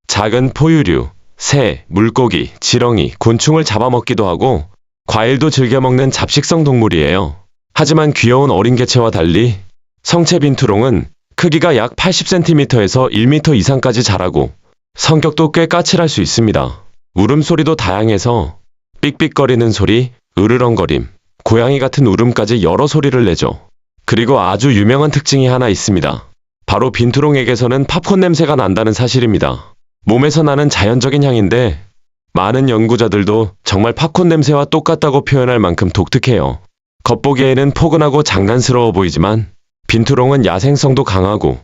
작은 포유류, 새, 물고기, 지렁이, 곤충을 잡아먹기도 하고 과일도 즐겨 먹는 잡식성 동물이에요. 하지만 귀여운 어린 개체와 달리 성체 빈투롱은 크기가 약 80cm에서 1m 이상까지 자라고 성격도 꽤 까칠할 수 있습니다. 울음소리도 다양해서 삑삑거리는 소리, 으르렁거림, 고양이 같은 울음까지 여러 소리를 내죠. 그리고 아주 유명한 특징이 하나 있습니다. 바로 빈투롱에게서는 팝콘 냄새가 난다는 사실입니다. 몸에서 나는 자연적인 향인데 많은 연구자들도 정말 팝콘 냄새와 똑같다고 표현할 만큼 독특해요. 겉보기에는 포근하고 장난스러워 보이지만 빈투롱은 야생성도 강하고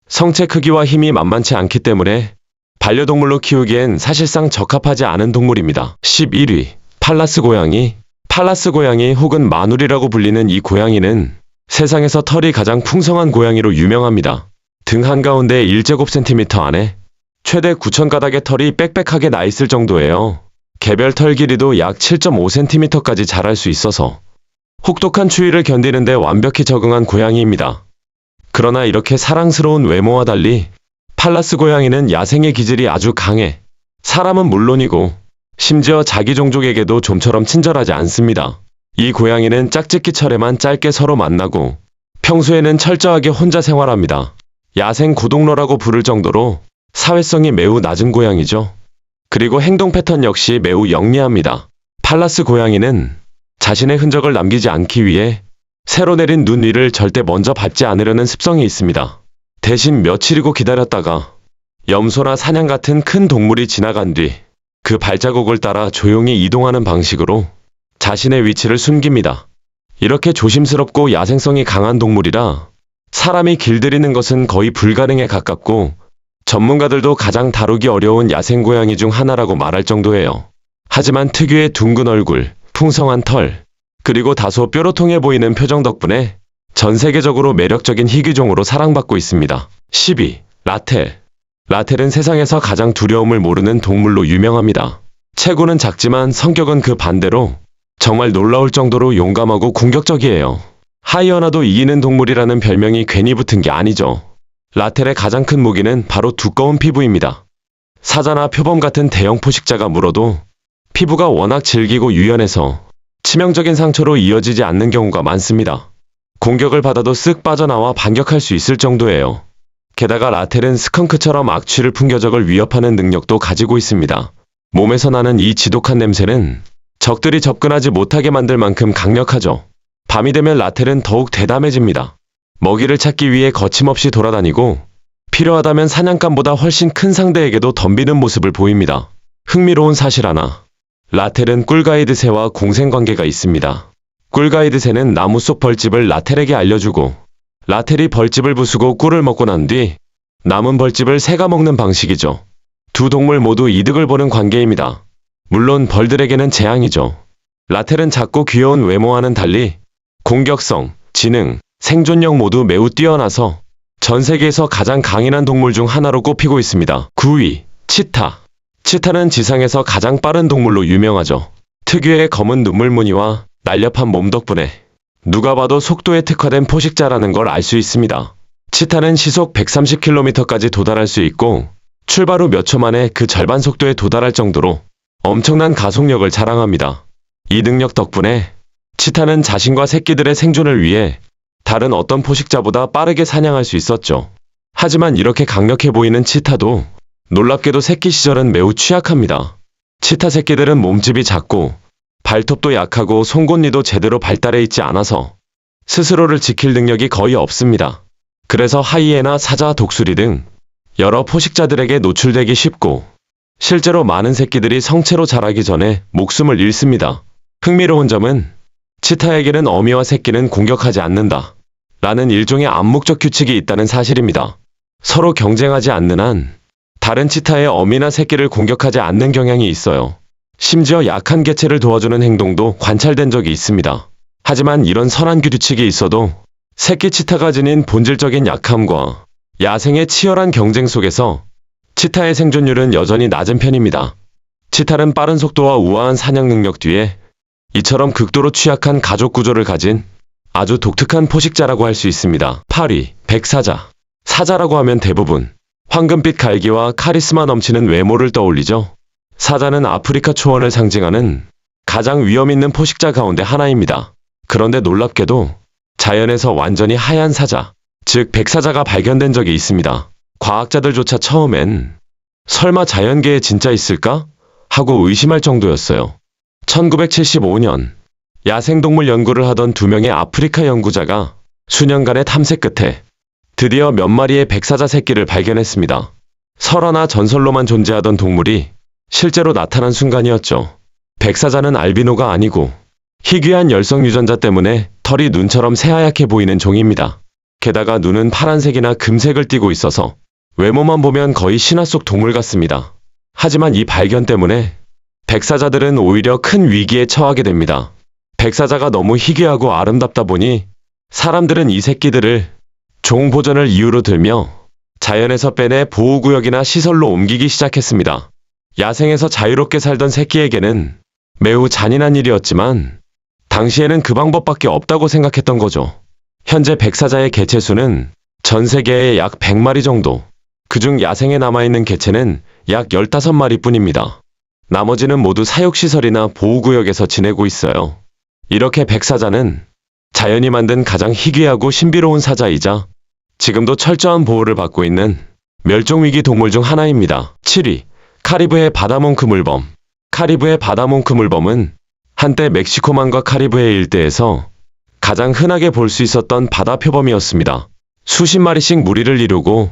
성체 크기와 힘이 만만치 않기 때문에 반려동물로 키우기엔 사실상 적합하지 않은 동물입니다. 11위. 팔라스 고양이. 팔라스 고양이 혹은 마누리라고 불리는 이 고양이는 세상에서 털이 가장 풍성한 고양이로 유명합니다. 등 한가운데 1제곱센티미터 안에 최대 9,000가닥의 털이 빽빽하게 나 있을 정도예요. 개별 털 길이도 약 7.5cm까지 자랄 수 있어서 혹독한 추위를 견디는데 완벽히 적응한 고양이입니다. 그러나 이렇게 사랑스러운 외모와 달리 팔라스 고양이는 야생의 기질이 아주 강해 사람은 물론이고 심지어 자기 종족에게도 좀처럼 친절하지 않습니다. 이 고양이는 짝짓기철에만 짧게 서로 만나고 평소에는 철저하게 혼자 생활합니다. 야생 고동러라고 부를 정도로 사회성이 매우 낮은 고양이죠. 그리고 행동 패턴 역시 매우 영리합니다. 팔라스 고양이는 자신의 흔적을 남기지 않기 위해 새로 내린 눈 위를 절대 먼저 밟지 않으려는 습성이 있습니다. 대신 며칠이고 기다렸다가 염소나 사냥 같은 큰 동물이 지나간 뒤 그 발자국을 따라 조용히 이동하는 방식으로 자신의 위치를 숨깁니다. 이렇게 조심스럽고 야생성이 강한 동물이라 사람이 길들이는 것은 거의 불가능에 가깝고 전문가들도 가장 다루기 어려운 야생 고양이 중 하나라고 말할 정도예요. 하지만 특유의 둥근 얼굴, 풍성한 털, 그리고 다소 뾰로통해 보이는 표정 덕분에 전 세계적으로 매력적인 희귀종으로 사랑받고 있습니다. 10위. 라텔. 라텔은 세상에서 가장 두려움을 모르는 동물로 유명합니다. 체구는 작지만 성격은 그 반대로 정말 놀라울 정도로 용감하고 공격적이에요. 하이어나도 이기는 동물이라는 별명이 괜히 붙은 게 아니죠. 라텔의 가장 큰 무기는 바로 두꺼운 피부입니다. 사자나 표범 같은 대형 포식자가 물어도 피부가 워낙 질기고 유연해서 치명적인 상처로 이어지지 않는 경우가 많습니다. 공격을 받아도 쓱 빠져나와 반격할 수 있을 정도예요. 게다가 라텔은 스컹크처럼 악취를 풍겨 적을 위협하는 능력도 가지고 있습니다. 몸에서 나는 이 지독한 냄새는 적들이 접근하지 못하게 만들 만큼 강력하죠. 밤이 되면 라텔은 더욱 대담해집니다. 먹이를 찾기 위해 거침없이 돌아다니고 필요하다면 사냥감보다 훨씬 큰 상대에게도 덤비는 모습을 보입니다. 흥미로운 사실 하나. 라텔은 꿀가이드 새와 공생관계가 있습니다. 꿀가이드 새는 나무 속 벌집을 라텔에게 알려주고 라텔이 벌집을 부수고 꿀을 먹고 난 뒤 남은 벌집을 새가 먹는 방식이죠. 두 동물 모두 이득을 보는 관계입니다. 물론 벌들에게는 재앙이죠. 라텔은 작고 귀여운 외모와는 달리 공격성, 지능, 생존력 모두 매우 뛰어나서 전 세계에서 가장 강인한 동물 중 하나로 꼽히고 있습니다. 9위, 치타. 치타는 지상에서 가장 빠른 동물로 유명하죠. 특유의 검은 눈물 무늬와 날렵한 몸 덕분에 누가 봐도 속도에 특화된 포식자라는 걸 알 수 있습니다. 치타는 시속 130km까지 도달할 수 있고 출발 후 몇 초 만에 그 절반 속도에 도달할 정도로 엄청난 가속력을 자랑합니다. 이 능력 덕분에 치타는 자신과 새끼들의 생존을 위해 다른 어떤 포식자보다 빠르게 사냥할 수 있었죠. 하지만 이렇게 강력해 보이는 치타도 놀랍게도 새끼 시절은 매우 취약합니다. 치타 새끼들은 몸집이 작고 발톱도 약하고 송곳니도 제대로 발달해 있지 않아서 스스로를 지킬 능력이 거의 없습니다. 그래서 하이에나, 사자, 독수리 등 여러 포식자들에게 노출되기 쉽고 실제로 많은 새끼들이 성체로 자라기 전에 목숨을 잃습니다. 흥미로운 점은 치타에게는 어미와 새끼는 공격하지 않는다 라는 일종의 암묵적 규칙이 있다는 사실입니다. 서로 경쟁하지 않는 한 다른 치타의 어미나 새끼를 공격하지 않는 경향이 있어요. 심지어 약한 개체를 도와주는 행동도 관찰된 적이 있습니다. 하지만 이런 선한 규칙이 있어도 새끼 치타가 지닌 본질적인 약함과 야생의 치열한 경쟁 속에서 치타의 생존율은 여전히 낮은 편입니다. 치타는 빠른 속도와 우아한 사냥 능력 뒤에 이처럼 극도로 취약한 가족 구조를 가진 아주 독특한 포식자라고 할 수 있습니다. 8위, 백사자. 사자라고 하면 대부분 황금빛 갈기와 카리스마 넘치는 외모를 떠올리죠. 사자는 아프리카 초원을 상징하는 가장 위험 있는 포식자 가운데 하나입니다. 그런데 놀랍게도 자연에서 완전히 하얀 사자, 즉 백사자가 발견된 적이 있습니다. 과학자들조차 처음엔 설마 자연계에 진짜 있을까? 하고 의심할 정도였어요. 1975년 야생동물 연구를 하던 두 명의 아프리카 연구자가 수년간의 탐색 끝에 드디어 몇 마리의 백사자 새끼를 발견했습니다. 설화나 전설로만 존재하던 동물이 실제로 나타난 순간이었죠. 백사자는 알비노가 아니고 희귀한 열성 유전자 때문에 털이 눈처럼 새하얗게 보이는 종입니다. 게다가 눈은 파란색이나 금색을 띠고 있어서 외모만 보면 거의 신화 속 동물 같습니다. 하지만 이 발견 때문에 백사자들은 오히려 큰 위기에 처하게 됩니다. 백사자가 너무 희귀하고 아름답다 보니 사람들은 이 새끼들을 종 보전을 이유로 들며 자연에서 빼내 보호구역이나 시설로 옮기기 시작했습니다. 야생에서 자유롭게 살던 새끼에게는 매우 잔인한 일이었지만 당시에는 그 방법밖에 없다고 생각했던 거죠. 현재 백사자의 개체 수는 전 세계에 약 100마리 정도, 그중 야생에 남아있는 개체는 약 15마리 뿐입니다. 나머지는 모두 사육시설이나 보호구역에서 지내고 있어요. 이렇게 백사자는 자연이 만든 가장 희귀하고 신비로운 사자이자 지금도 철저한 보호를 받고 있는 멸종위기 동물 중 하나입니다. 7위, 카리브해 바다몽크물범. 카리브해 바다몽크물범은 한때 멕시코만과 카리브해 일대에서 가장 흔하게 볼 수 있었던 바다 표범이었습니다. 수십 마리씩 무리를 이루고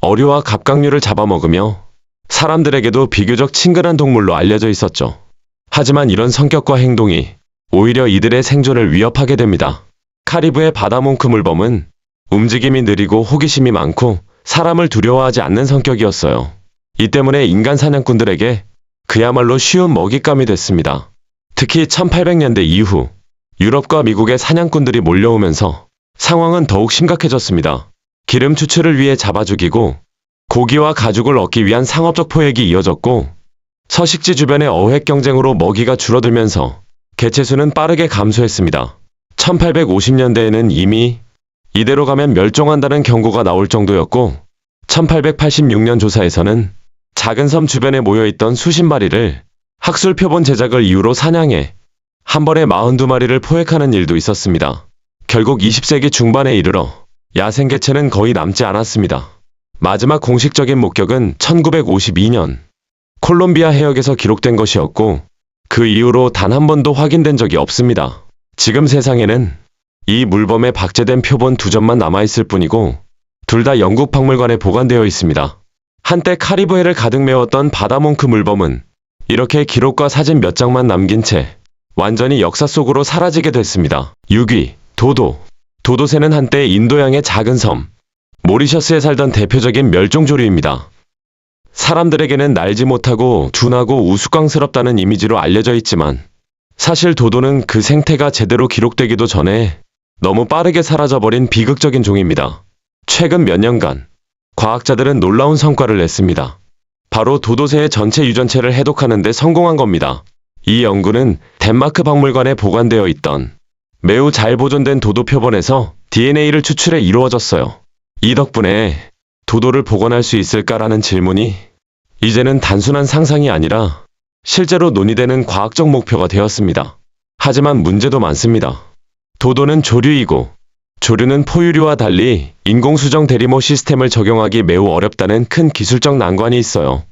어류와 갑각류를 잡아먹으며 사람들에게도 비교적 친근한 동물로 알려져 있었죠. 하지만 이런 성격과 행동이 오히려 이들의 생존을 위협하게 됩니다. 카리브해 바다몽크물범은 움직임이 느리고 호기심이 많고 사람을 두려워하지 않는 성격이었어요. 이 때문에 인간 사냥꾼들에게 그야말로 쉬운 먹잇감이 됐습니다. 특히 1800년대 이후 유럽과 미국의 사냥꾼들이 몰려오면서 상황은 더욱 심각해졌습니다. 기름 추출을 위해 잡아 죽이고 고기와 가죽을 얻기 위한 상업적 포획이 이어졌고 서식지 주변의 어획 경쟁으로 먹이가 줄어들면서 개체수는 빠르게 감소했습니다. 1850년대에는 이미 이대로 가면 멸종한다는 경고가 나올 정도였고 1886년 조사에서는 작은 섬 주변에 모여있던 수십 마리를 학술 표본 제작을 이유로 사냥해 한 번에 42마리를 포획하는 일도 있었습니다. 결국 20세기 중반에 이르러 야생 개체는 거의 남지 않았습니다. 마지막 공식적인 목격은 1952년 콜롬비아 해역에서 기록된 것이었고 그 이후로 단 한 번도 확인된 적이 없습니다. 지금 세상에는 이 물범의 박제된 표본 2점만 남아있을 뿐이고 둘 다 영국 박물관에 보관되어 있습니다. 한때 카리브해를 가득 메웠던 바다몽크 물범은 이렇게 기록과 사진 몇 장만 남긴 채 완전히 역사 속으로 사라지게 됐습니다. 6위, 도도. 도도새는 한때 인도양의 작은 섬, 모리셔스에 살던 대표적인 멸종조류입니다. 사람들에게는 날지 못하고 둔하고 우스꽝스럽다는 이미지로 알려져 있지만 사실 도도는 그 생태가 제대로 기록되기도 전에 너무 빠르게 사라져버린 비극적인 종입니다. 최근 몇 년간 과학자들은 놀라운 성과를 냈습니다. 바로 도도새의 전체 유전체를 해독하는 데 성공한 겁니다. 이 연구는 덴마크 박물관에 보관되어 있던 매우 잘 보존된 도도 표본에서 DNA를 추출해 이루어졌어요. 이 덕분에 도도를 복원할 수 있을까라는 질문이 이제는 단순한 상상이 아니라 실제로 논의되는 과학적 목표가 되었습니다. 하지만 문제도 많습니다. 도도는 조류이고 조류는 포유류와 달리 인공수정 대리모 시스템을 적용하기 매우 어렵다는 큰 기술적 난관이 있어요.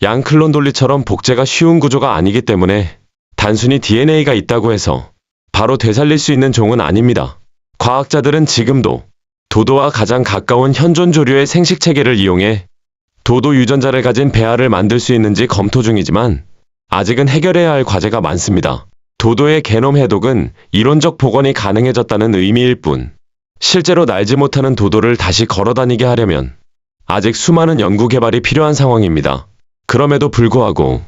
양 클론 돌리처럼 복제가 쉬운 구조가 아니기 때문에 단순히 DNA가 있다고 해서 바로 되살릴 수 있는 종은 아닙니다. 과학자들은 지금도 도도와 가장 가까운 현존 조류의 생식 체계를 이용해 도도 유전자를 가진 배아를 만들 수 있는지 검토 중이지만 아직은 해결해야 할 과제가 많습니다. 도도의 게놈 해독은 이론적 복원이 가능해졌다는 의미일 뿐 실제로 날지 못하는 도도를 다시 걸어다니게 하려면 아직 수많은 연구 개발이 필요한 상황입니다. 그럼에도 불구하고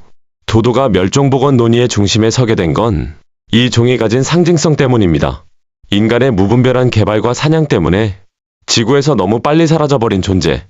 도도가 멸종복원 논의의 중심에 서게 된 건 이 종이 가진 상징성 때문입니다. 인간의 무분별한 개발과 사냥 때문에 지구에서 너무 빨리 사라져버린 존재,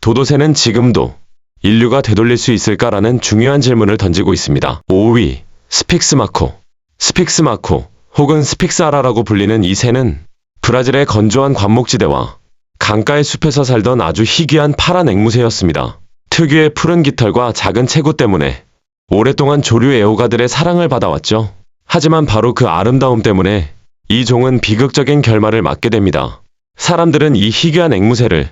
도도새는 지금도 인류가 되돌릴 수 있을까라는 중요한 질문을 던지고 있습니다. 5위, 스픽스 마코. 스픽스 마코 혹은 스픽스 아라라고 불리는 이 새는 브라질의 건조한 관목지대와 강가의 숲에서 살던 아주 희귀한 파란 앵무새였습니다. 특유의 푸른 깃털과 작은 체구 때문에 오랫동안 조류 애호가들의 사랑을 받아왔죠. 하지만 바로 그 아름다움 때문에 이 종은 비극적인 결말을 맞게 됩니다. 사람들은 이 희귀한 앵무새를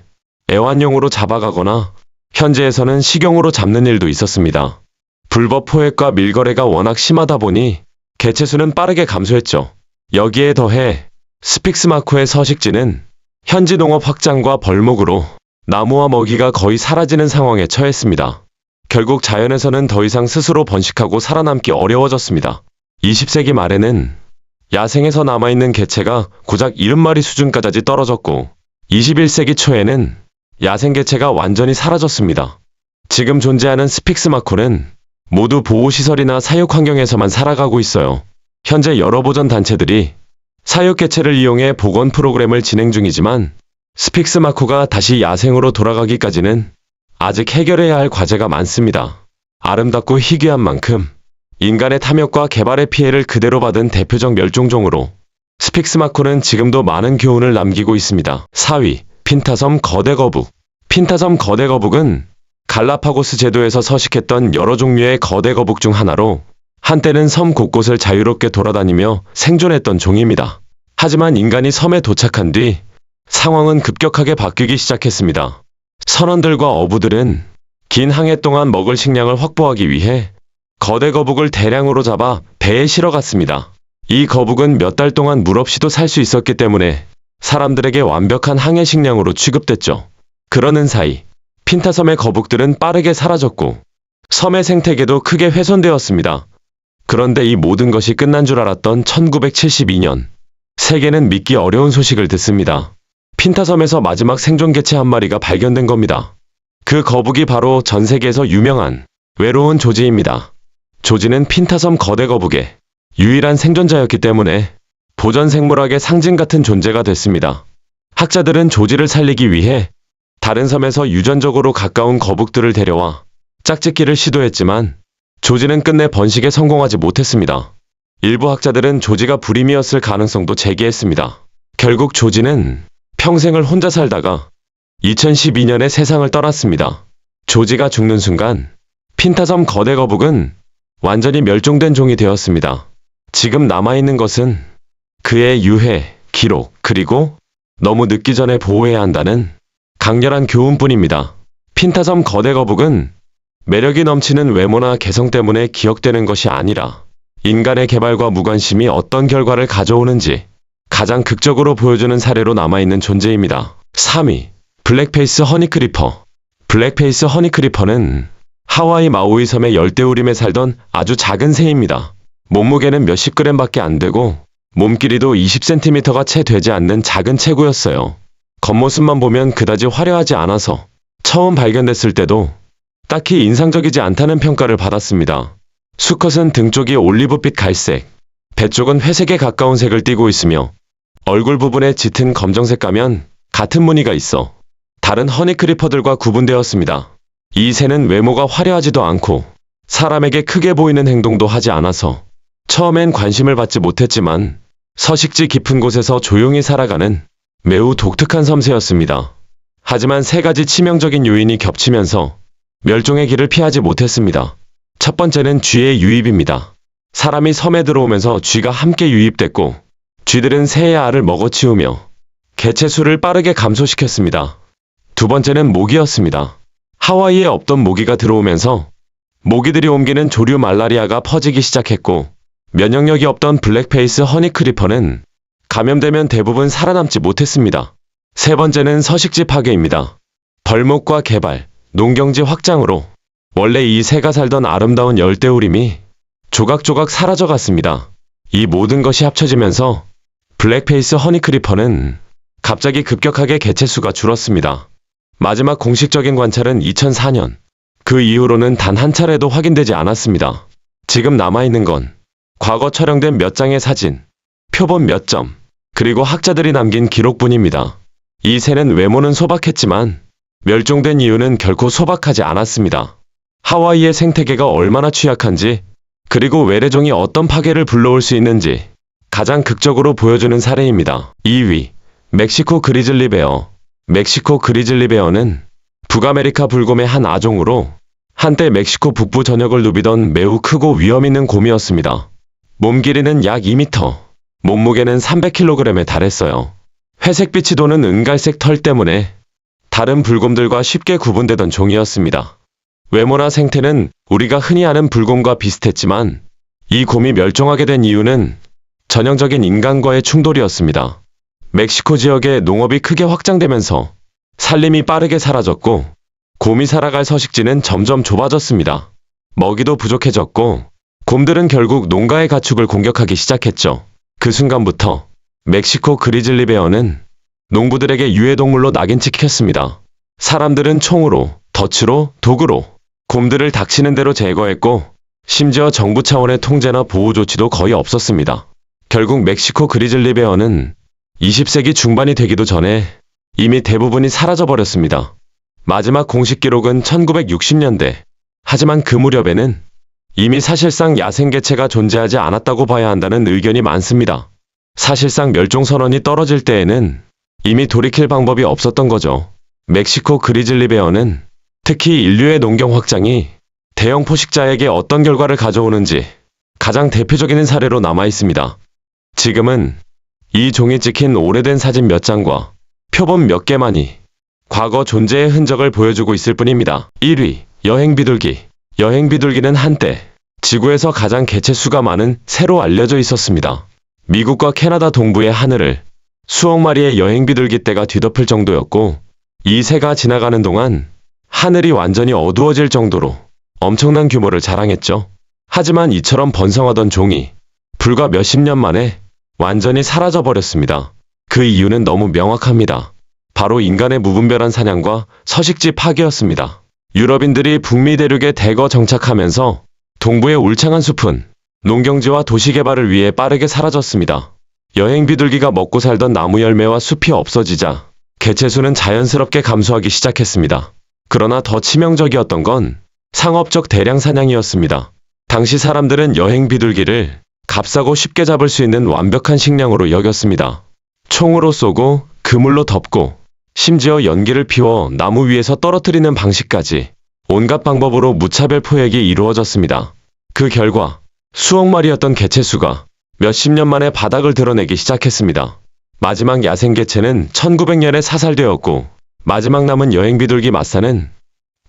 애완용으로 잡아가거나 현지에서는 식용으로 잡는 일도 있었습니다. 불법 포획과 밀거래가 워낙 심하다 보니 개체수는 빠르게 감소했죠. 여기에 더해 스픽스 마코의 서식지는 현지 농업 확장과 벌목으로 나무와 먹이가 거의 사라지는 상황에 처했습니다. 결국 자연에서는 더 이상 스스로 번식하고 살아남기 어려워졌습니다. 20세기 말에는 야생에서 남아있는 개체가 고작 70마리 수준까지 떨어졌고 21세기 초에는 야생 개체가 완전히 사라졌습니다. 지금 존재하는 스픽스 마코는 모두 보호시설이나 사육 환경에서만 살아가고 있어요. 현재 여러 보전 단체들이 사육 개체를 이용해 복원 프로그램을 진행 중이지만 스픽스 마코가 다시 야생으로 돌아가기까지는 아직 해결해야 할 과제가 많습니다. 아름답고 희귀한 만큼 인간의 탐욕과 개발의 피해를 그대로 받은 대표적 멸종종으로 스픽스 마코는 지금도 많은 교훈을 남기고 있습니다. 4위, 핀타섬 거대거북. 핀타섬 거대거북은 갈라파고스 제도에서 서식했던 여러 종류의 거대거북 중 하나로 한때는 섬 곳곳을 자유롭게 돌아다니며 생존했던 종입니다. 하지만 인간이 섬에 도착한 뒤 상황은 급격하게 바뀌기 시작했습니다. 선원들과 어부들은 긴 항해 동안 먹을 식량을 확보하기 위해 거대 거북을 대량으로 잡아 배에 실어갔습니다. 이 거북은 몇 달 동안 물 없이도 살 수 있었기 때문에 사람들에게 완벽한 항해 식량으로 취급됐죠. 그러는 사이 핀타섬의 거북들은 빠르게 사라졌고 섬의 생태계도 크게 훼손되었습니다. 그런데 이 모든 것이 끝난 줄 알았던 1972년 세계는 믿기 어려운 소식을 듣습니다. 핀타섬에서 마지막 생존 개체 한 마리가 발견된 겁니다. 그 거북이 바로 전 세계에서 유명한 외로운 조지입니다. 조지는 핀타섬 거대 거북의 유일한 생존자였기 때문에 보전 생물학의 상징 같은 존재가 됐습니다. 학자들은 조지를 살리기 위해 다른 섬에서 유전적으로 가까운 거북들을 데려와 짝짓기를 시도했지만 조지는 끝내 번식에 성공하지 못했습니다. 일부 학자들은 조지가 불임이었을 가능성도 제기했습니다. 결국 조지는 평생을 혼자 살다가 2012년에 세상을 떠났습니다. 조지가 죽는 순간 핀타섬 거대 거북은 완전히 멸종된 종이 되었습니다. 지금 남아있는 것은 그의 유해, 기록, 그리고 너무 늦기 전에 보호해야 한다는 강렬한 교훈뿐입니다. 핀타섬 거대 거북은 매력이 넘치는 외모나 개성 때문에 기억되는 것이 아니라 인간의 개발과 무관심이 어떤 결과를 가져오는지 가장 극적으로 보여주는 사례로 남아있는 존재입니다. 3위, 블랙페이스 허니크리퍼. 블랙페이스 허니크리퍼는 하와이 마우이 섬의 열대우림에 살던 아주 작은 새입니다. 몸무게는 몇십 그램밖에 안 되고 몸 길이도 20cm가 채 되지 않는 작은 체구였어요. 겉모습만 보면 그다지 화려하지 않아서 처음 발견됐을 때도 딱히 인상적이지 않다는 평가를 받았습니다. 수컷은 등 쪽이 올리브빛 갈색, 배 쪽은 회색에 가까운 색을 띠고 있으며 얼굴 부분에 짙은 검정색 가면 같은 무늬가 있어 다른 허니크리퍼들과 구분되었습니다. 이 새는 외모가 화려하지도 않고 사람에게 크게 보이는 행동도 하지 않아서 처음엔 관심을 받지 못했지만 서식지 깊은 곳에서 조용히 살아가는 매우 독특한 섬새였습니다. 하지만 세 가지 치명적인 요인이 겹치면서 멸종의 길을 피하지 못했습니다. 첫 번째는 쥐의 유입입니다. 사람이 섬에 들어오면서 쥐가 함께 유입됐고 쥐들은 새의 알을 먹어치우며 개체 수를 빠르게 감소시켰습니다. 두 번째는 모기였습니다. 하와이에 없던 모기가 들어오면서 모기들이 옮기는 조류 말라리아가 퍼지기 시작했고 면역력이 없던 블랙페이스 허니크리퍼는 감염되면 대부분 살아남지 못했습니다. 세 번째는 서식지 파괴입니다. 벌목과 개발, 농경지 확장으로 원래 이 새가 살던 아름다운 열대우림이 조각조각 사라져갔습니다. 이 모든 것이 합쳐지면서 블랙페이스 허니크리퍼는 갑자기 급격하게 개체 수가 줄었습니다. 마지막 공식적인 관찰은 2004년. 그 이후로는 단 한 차례도 확인되지 않았습니다. 지금 남아있는 건 과거 촬영된 몇 장의 사진, 표본 몇 점, 그리고 학자들이 남긴 기록뿐입니다. 이 새는 외모는 소박했지만 멸종된 이유는 결코 소박하지 않았습니다. 하와이의 생태계가 얼마나 취약한지, 그리고 외래종이 어떤 파괴를 불러올 수 있는지 가장 극적으로 보여주는 사례입니다. 2위, 멕시코 그리즐리 베어. 멕시코 그리즐리 베어는 북아메리카 불곰의 한 아종으로 한때 멕시코 북부 전역을 누비던 매우 크고 위험 있는 곰이었습니다. 몸 길이는 약 2m, 몸무게는 300kg에 달했어요. 회색빛이 도는 은갈색 털 때문에 다른 불곰들과 쉽게 구분되던 종이었습니다. 외모나 생태는 우리가 흔히 아는 불곰과 비슷했지만 이 곰이 멸종하게 된 이유는 전형적인 인간과의 충돌이었습니다. 멕시코 지역의 농업이 크게 확장되면서 산림이 빠르게 사라졌고 곰이 살아갈 서식지는 점점 좁아졌습니다. 먹이도 부족해졌고 곰들은 결국 농가의 가축을 공격하기 시작했죠. 그 순간부터 멕시코 그리즐리 베어는 농부들에게 유해동물로 낙인 찍혔습니다. 사람들은 총으로, 덫으로, 도구로 곰들을 닥치는 대로 제거했고 심지어 정부 차원의 통제나 보호 조치도 거의 없었습니다. 결국 멕시코 그리즐리 베어는 20세기 중반이 되기도 전에 이미 대부분이 사라져버렸습니다. 마지막 공식 기록은 1960년대. 하지만 그 무렵에는 이미 사실상 야생개체가 존재하지 않았다고 봐야 한다는 의견이 많습니다. 사실상 멸종선언이 떨어질 때에는 이미 돌이킬 방법이 없었던 거죠. 멕시코 그리즐리 베어는 특히 인류의 농경 확장이 대형 포식자에게 어떤 결과를 가져오는지 가장 대표적인 사례로 남아 있습니다. 지금은 이 종이 찍힌 오래된 사진 몇 장과 표본 몇 개만이 과거 존재의 흔적을 보여주고 있을 뿐입니다. 1위, 여행비둘기. 여행비둘기는 한때 지구에서 가장 개체 수가 많은 새로 알려져 있었습니다. 미국과 캐나다 동부의 하늘을 수억 마리의 여행비둘기 떼가 뒤덮을 정도였고 이 새가 지나가는 동안 하늘이 완전히 어두워질 정도로 엄청난 규모를 자랑했죠. 하지만 이처럼 번성하던 종이 불과 몇십 년 만에 완전히 사라져버렸습니다. 그 이유는 너무 명확합니다. 바로 인간의 무분별한 사냥과 서식지 파괴였습니다. 유럽인들이 북미 대륙에 대거 정착하면서 동부의 울창한 숲은 농경지와 도시 개발을 위해 빠르게 사라졌습니다. 여행비둘기가 먹고 살던 나무 열매와 숲이 없어지자 개체수는 자연스럽게 감소하기 시작했습니다. 그러나 더 치명적이었던 건 상업적 대량 사냥이었습니다. 당시 사람들은 여행 비둘기를 값싸고 쉽게 잡을 수 있는 완벽한 식량으로 여겼습니다. 총으로 쏘고 그물로 덮고 심지어 연기를 피워 나무 위에서 떨어뜨리는 방식까지 온갖 방법으로 무차별 포획이 이루어졌습니다. 그 결과 수억 마리였던 개체수가 몇십 년 만에 바닥을 드러내기 시작했습니다. 마지막 야생 개체는 1900년에 사살되었고 마지막 남은 여행 비둘기 마사는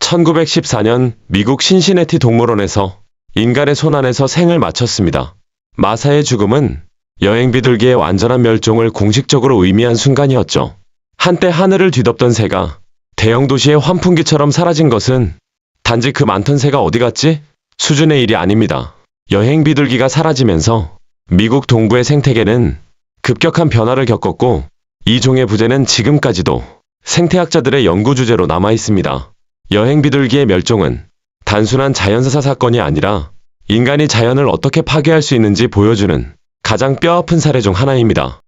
1914년 미국 신시내티 동물원에서 인간의 손 안에서 생을 마쳤습니다. 마사의 죽음은 여행 비둘기의 완전한 멸종을 공식적으로 의미한 순간이었죠. 한때 하늘을 뒤덮던 새가 대형 도시의 환풍기처럼 사라진 것은 단지 그 많던 새가 어디 갔지? 수준의 일이 아닙니다. 여행 비둘기가 사라지면서 미국 동부의 생태계는 급격한 변화를 겪었고 이 종의 부재는 지금까지도 생태학자들의 연구 주제로 남아 있습니다. 여행 비둘기의 멸종은 단순한 자연사사 사건이 아니라 인간이 자연을 어떻게 파괴할 수 있는지 보여주는 가장 뼈아픈 사례 중 하나입니다.